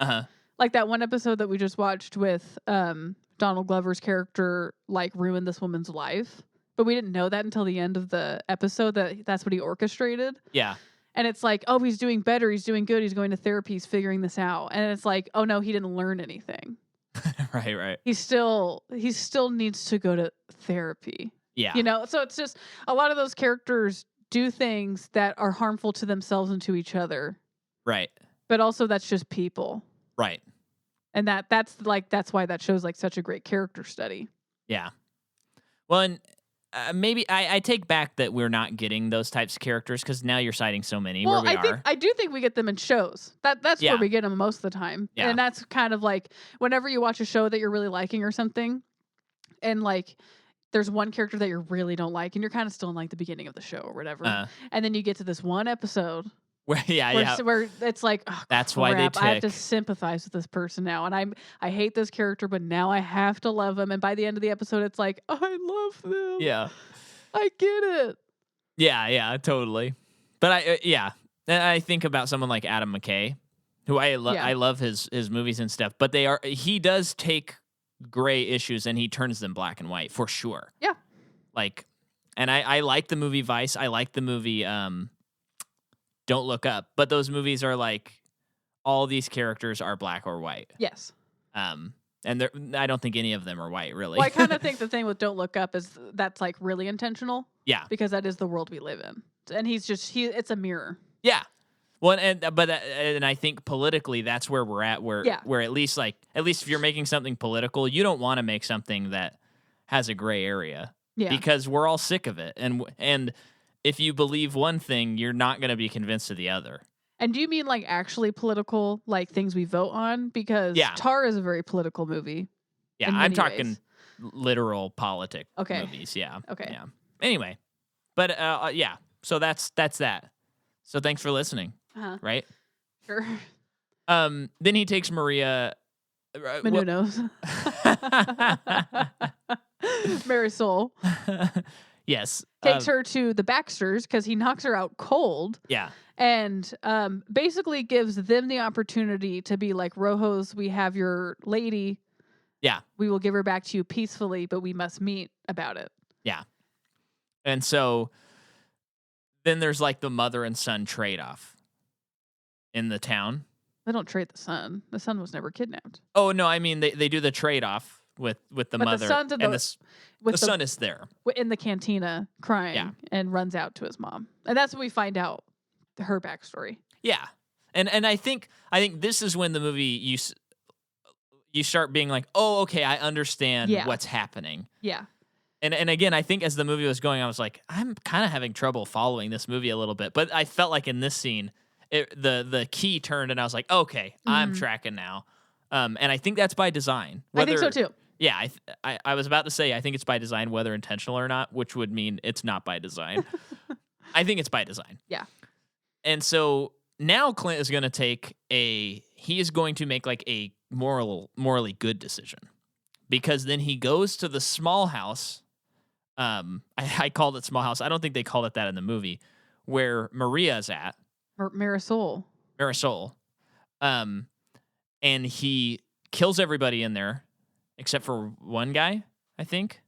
Like that one episode that we just watched with Donald Glover's character, like ruined this woman's life, but we didn't know that until the end of the episode that's what he orchestrated. Yeah. And it's like, oh, he's doing better. He's doing good. He's going to therapy. He's figuring this out. And it's like, oh no, he didn't learn anything. Right. He still needs to go to therapy. Yeah. You know, so it's just a lot of those characters do things that are harmful to themselves and to each other. Right. But also that's just people. Right. And that's why that show's like such a great character study. Yeah. Well, and maybe I take back that we're not getting those types of characters because now you're citing so many where we are. I do think we get them in shows. That's where we get them most of the time. Yeah. And that's kind of like whenever you watch a show that you're really liking or something, and like there's one character that you really don't like, and you're kind of still in like the beginning of the show or whatever, and then you get to this one episode. Where it's like, oh, that's crap, why they tick. I have to sympathize with this person now, and I hate this character, but now I have to love him. And by the end of the episode, it's like, I love them. Yeah, I get it. Yeah, totally. But I think about someone like Adam McKay, who I love his movies and stuff. But he does take gray issues and he turns them black and white for sure. Yeah, like, and I like the movie Vice. I like the movie Don't Look Up, but those movies are like all these characters are black or white. Yes. And I don't think any of them are white, really. Well, I kind of think the thing with Don't Look Up is that's like really intentional. Yeah. Because that is the world we live in, and it's a mirror. Yeah. Well, and I think politically that's where we're at. Where at least if you're making something political, you don't want to make something that has a gray area. Yeah. Because we're all sick of it, and if you believe one thing, you're not going to be convinced of the other. And do you mean like actually political, like things we vote on? Because Tar is a very political movie. Yeah, I'm talking literal politic movies. Yeah. Okay. Yeah. Anyway, but yeah. So that's that. So thanks for listening. Right. Sure. Then he takes Maria. Menounos. Marisol. Yes. Takes her to the Baxters because he knocks her out cold. Yeah. And basically gives them the opportunity to be like, Rojos, we have your lady. Yeah. We will give her back to you peacefully, but we must meet about it. Yeah. And so then there's like the mother and son trade-off in the town. They don't trade the son. The son was never kidnapped. Oh, no, I mean, they do the trade-off with the mother. The son is there. In the cantina crying and runs out to his mom. And that's when we find out her backstory. Yeah. And I think this is when the movie you start being like, oh, okay, I understand what's happening. Yeah. And again, I think as the movie was going, I was like, I'm kind of having trouble following this movie a little bit. But I felt like in this scene, the key turned and I was like, okay, I'm tracking now. And I think that's by design. I think so too. Yeah, I was about to say I think it's by design, whether intentional or not, which would mean it's not by design. I think it's by design. Yeah. And so now Clint is going to make like a morally good decision, because then he goes to the small house. I called it small house. I don't think they called it that in the movie, where Maria's at. Marisol. And he kills everybody in there except for one guy, I think.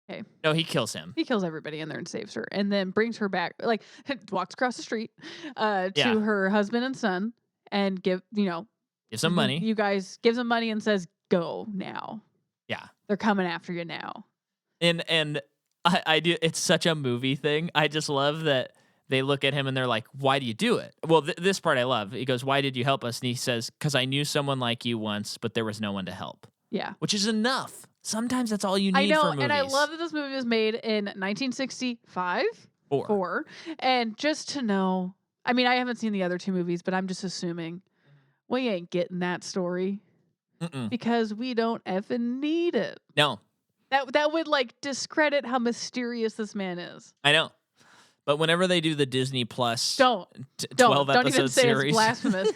Okay. No, he kills him. He kills everybody in there and saves her, and then brings her back, like walks across the street to her husband and son, and gives them money. You guys gives them money and says, "Go now." Yeah, they're coming after you now. And I do. It's such a movie thing. I just love that they look at him and they're like, "Why do you do it?" Well, this part I love. He goes, "Why did you help us?" And he says, "'Cause I knew someone like you once, but there was no one to help." Yeah, which is enough. Sometimes that's all you need. I know, for movies. And I love that this movie was made in 1965. Four. And just to know, I mean, I haven't seen the other two movies, but I'm just assuming we ain't getting that story because we don't effing need it. No. That would like discredit how mysterious this man is. I know. But whenever they do the Disney Plus Don't 12 don't even episode say series, it's blasphemous.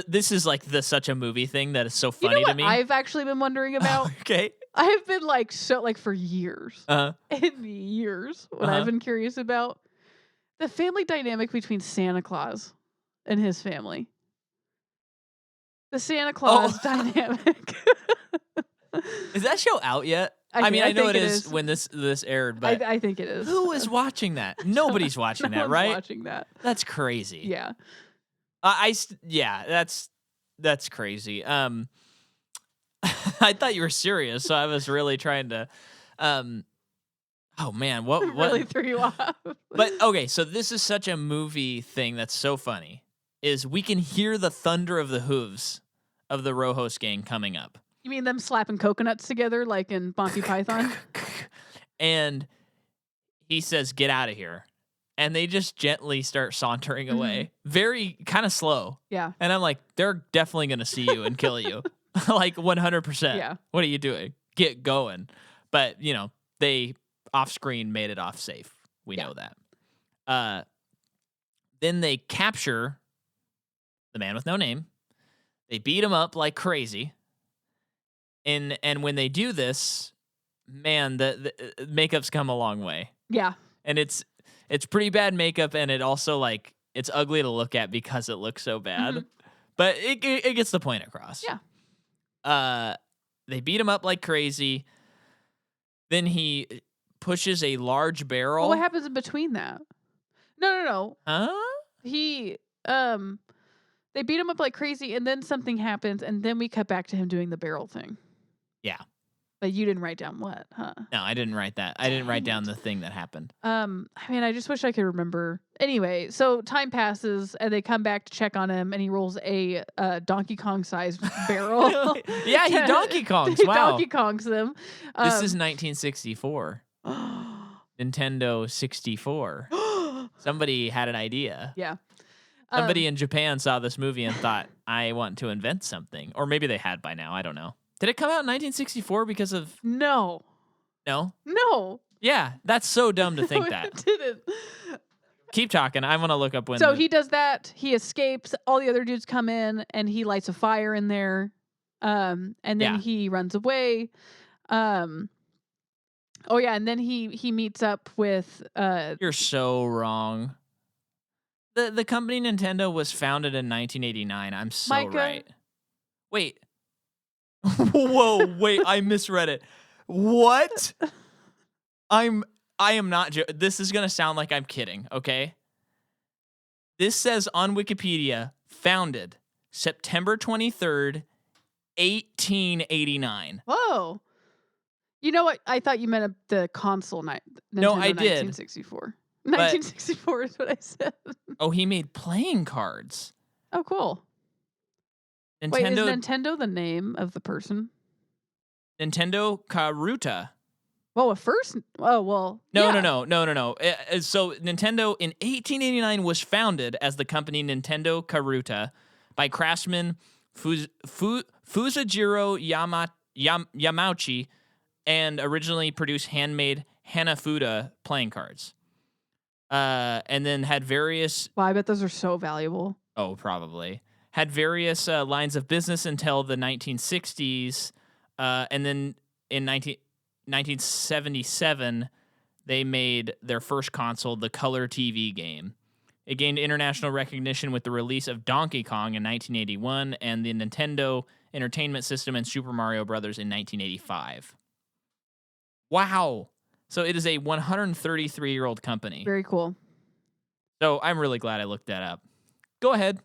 this is like such a movie thing that is so You know funny to what me. I've actually been wondering about? Okay. I have been like for years Uh-huh. and years what I've been curious about the family dynamic between Santa Claus and his family. The Santa Claus dynamic. Is that show out yet? I mean, I know it is when this aired, but I think it is. who is watching that? Nobody's watching that, right? Watching that. That's crazy. Yeah. That's crazy. I thought you were serious, so I was really trying to. Oh man, what really threw you off? But okay, so this is such a movie thing that's so funny. Is we can hear the thunder of the hooves of the Rojos gang coming up. You mean them slapping coconuts together like in Monty Python? And he says, "Get out of here." And they just gently start sauntering away. Very kind of slow. Yeah. And I'm like, they're definitely going to see you and kill you. Like 100%. Yeah. What are you doing? Get going. But, they off screen made it off safe. We know that. Then they capture the man with no name. They beat him up like crazy. And when they do this, man, the makeup's come a long way. Yeah. And it's pretty bad makeup, and it also it's ugly to look at because it looks so bad. But it gets the point across. Yeah. They beat him up like crazy. Then he pushes a large barrel. Well, what happens in between that? No. Huh? He they beat him up like crazy, and then something happens, and then we cut back to him doing the barrel thing. Yeah. But you didn't write down what, huh? No, I didn't write that. I didn't write down the thing that happened. I mean, I just wish I could remember. Anyway, so time passes, and they come back to check on him, and he rolls a Donkey Kong-sized barrel. Yeah, he Donkey Kongs. He Wow. Donkey Kongs them. This is 1964. Nintendo 64. Somebody had an idea. Yeah. Somebody in Japan saw this movie and thought, I want to invent something. Or maybe they had by now. I don't know. Did it come out in 1964 because of... No. No? No. Yeah, that's so dumb to think that. It didn't. Keep talking. I want to look up when... So he does that. He escapes. All the other dudes come in, and he lights a fire in there. And then he runs away. And then he meets up with... You're so wrong. The company Nintendo was founded in 1989. I'm so Micah. right. Wait. Whoa, wait, I misread it. What? I am not this is going to sound like I'm kidding, okay? This says on Wikipedia, founded September 23rd, 1889. Whoa. You know what? I thought you meant the console night. No, I did. 1964. 1964 is what I said. Oh, he made playing cards. Oh, cool. Nintendo, wait, is Nintendo the name of the person? Nintendo Karuta. Well, at first... Oh, well... No. So Nintendo in 1889 was founded as the company Nintendo Karuta by craftsman Fusajiro Yamauchi and originally produced handmade Hanafuda playing cards. And then had various... Well, I bet those are so valuable. Oh, probably. Had various lines of business until the 1960s. And then in 1977, they made their first console, the Color TV game. It gained international recognition with the release of Donkey Kong in 1981 and the Nintendo Entertainment System and Super Mario Brothers in 1985. Wow. So it is a 133-year-old company. Very cool. So I'm really glad I looked that up. Go ahead.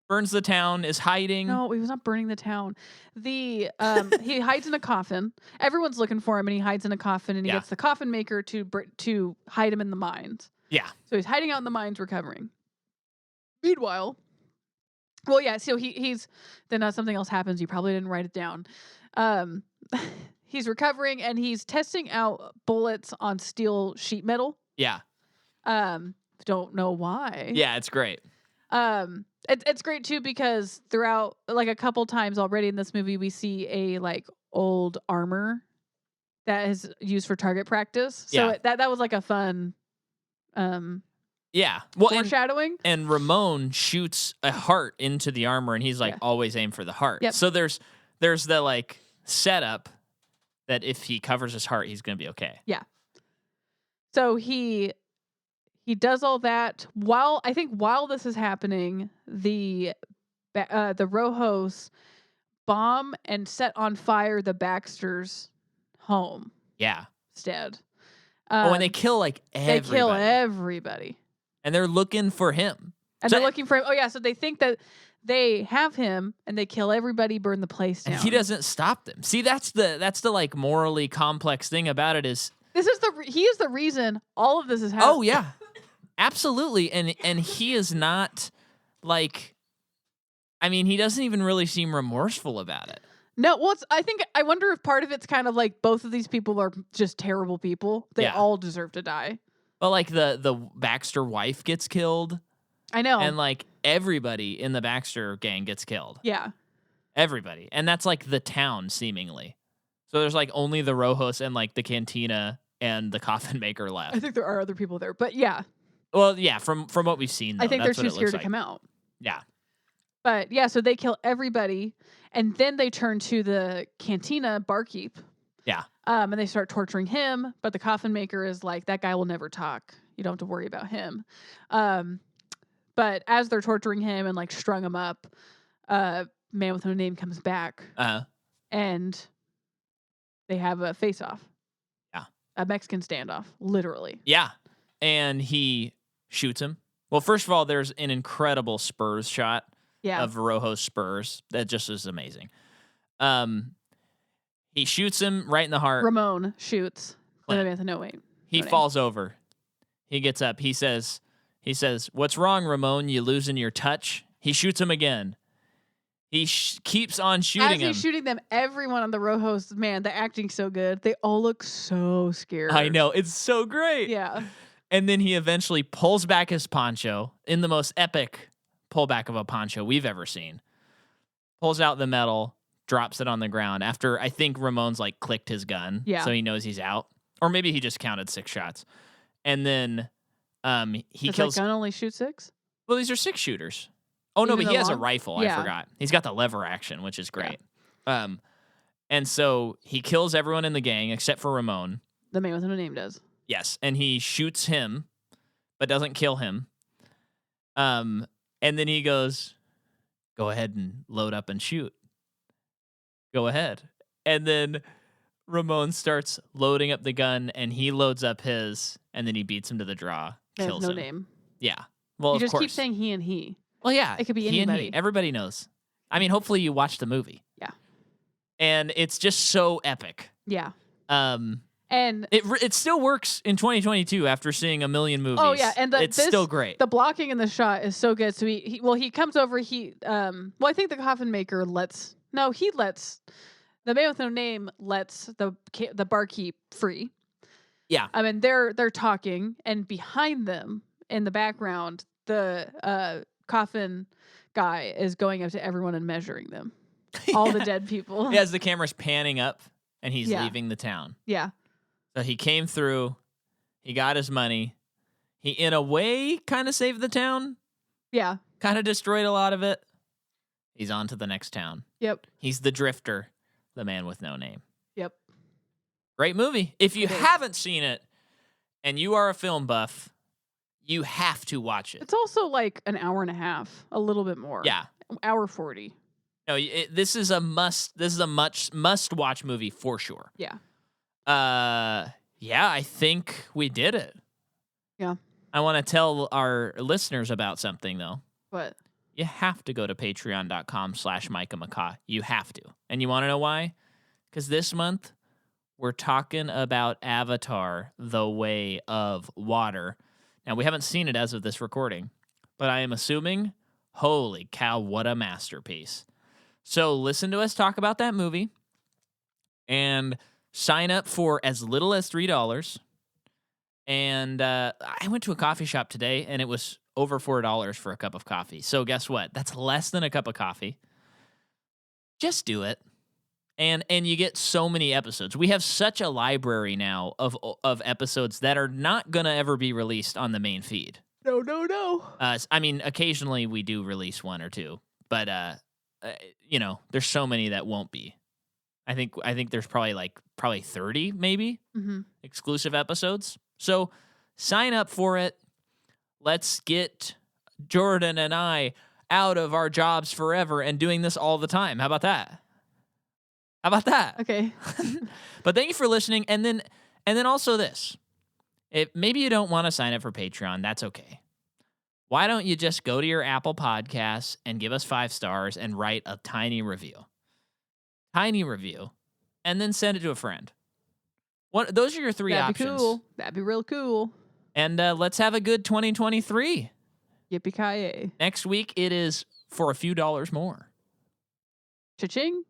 Burns the town, is hiding. No, he was not burning the town. He hides in a coffin. Everyone's looking for him, and he hides in a coffin, and he gets the coffin maker to hide him in the mines. Yeah. So he's hiding out in the mines, recovering. Meanwhile, well, yeah. So he's then something else happens. You probably didn't write it down. He's recovering, and he's testing out bullets on steel sheet metal. Yeah. Don't know why. Yeah, it's great. It's great too because throughout, like a couple times already in this movie, we see a old armor that is used for target practice. So that was like a fun yeah. Well, foreshadowing. And Ramon shoots a heart into the armor, and he's like, always aim for the heart. Yep. So there's the like setup that if he covers his heart, he's going to be okay. Yeah. So he does all that while this is happening, the Rojos bomb and set on fire the Baxter's home. Yeah. Instead. And they kill like everybody. They kill everybody. And they're looking for him. And they're looking for him. Oh yeah, so they think that they have him and they kill everybody, burn the place down. And he doesn't stop them. See, that's the like morally complex thing about it is he is the reason all of this is happening. Oh yeah. Absolutely. And he is not like, I mean, he doesn't even really seem remorseful about it. No, well, I wonder if part of it's kind of like both of these people are just terrible people. They all deserve to die. Well, like the Baxter wife gets killed. I know. And like everybody in the Baxter gang gets killed. Yeah. Everybody. And that's like the town, seemingly. So there's like only the Rojos and like the cantina and the coffin maker left. I think there are other people there, but yeah. Well, yeah, from what we've seen, though, I think they're too scared to come out. Yeah. But yeah, so they kill everybody, and then they turn to the cantina barkeep. Yeah. And they start torturing him, but the coffin maker is like, that guy will never talk. You don't have to worry about him. But as they're torturing him and like strung him up, Man with No Name comes back. And they have a face-off. Yeah. A Mexican standoff, literally. Yeah. And he shoots him. Well, first of all, there's an incredible Spurs shot of Rojo's Spurs. That just is amazing. He shoots him right in the heart. Ramon shoots. He falls over. He gets up. He says, "What's wrong, Ramon? You losing your touch?" He shoots him again. He keeps on shooting him. As he's shooting them, everyone on the Rojos, man, the acting's so good. They all look so scared. I know. It's so great. Yeah. And then he eventually pulls back his poncho in the most epic pullback of a poncho we've ever seen. Pulls out the metal, drops it on the ground after I think Ramon's like clicked his gun. Yeah. So he knows he's out. Or maybe he just counted 6 shots. And then he kills. Does that gun only shoot 6? Well, these are 6 shooters. Oh, no, but he has a rifle. Yeah. I forgot. He's got the lever action, which is great. Yeah. And so he kills everyone in the gang except for Ramon. The Man with No Name does. Yes, and he shoots him, but doesn't kill him. And then he goes, "Go ahead and load up and shoot. Go ahead." And then Ramon starts loading up the gun, and he loads up his, and then he beats him to the draw, kills him. No Name. Yeah. Well, you just of course. keep saying he and he. Well, yeah. It could be he anybody. And he. Everybody knows. I mean, hopefully you watched the movie. Yeah. And it's just so epic. Yeah. And it still works in 2022 after seeing a million movies. Oh yeah, and it's still great. The blocking in the shot is so good. So he comes over. I think the coffin maker lets the Man with No Name lets the barkeep free. Yeah. I mean they're talking, and behind them in the background, the coffin guy is going up to everyone and measuring them, all the dead people. Yeah, as the camera's panning up, and he's leaving the town. Yeah. So he came through, he got his money. He, in a way, kind of saved the town. Yeah. Kind of destroyed a lot of it. He's on to the next town. Yep. He's the drifter, the Man with No Name. Yep. Great movie. If you haven't seen it and you are a film buff, you have to watch it. It's also like an hour and a half, a little bit more. Yeah. Hour 40. No, this is a must watch movie for sure. Yeah. Yeah, I think we did it. Yeah. I want to tell our listeners about something, though. What? You have to go to patreon.com/MicahMcCaw. You have to. And you want to know why? Because this month, we're talking about Avatar, The Way of Water. Now, we haven't seen it as of this recording, but I am assuming, holy cow, what a masterpiece. So listen to us talk about that movie and sign up for as little as $3. And I went to a coffee shop today, and it was over $4 for a cup of coffee. So guess what? That's less than a cup of coffee. Just do it. And you get so many episodes. We have such a library now of episodes that are not going to ever be released on the main feed. No. I mean, occasionally we do release one or two, but there's so many that won't be. I think there's probably 30 maybe exclusive episodes. So sign up for it. Let's get Jordan and I out of our jobs forever and doing this all the time. How about that? Okay. But thank you for listening. And then also this. If maybe you don't want to sign up for Patreon, that's okay. Why don't you just go to your Apple Podcasts and give us 5 stars and write a tiny review? And then send it to a friend. Those are your 3 options. That'd be cool. That'd be real cool. And let's have a good 2023. Yippee-ki-yay. Next week, it is for a few dollars more. Cha-ching.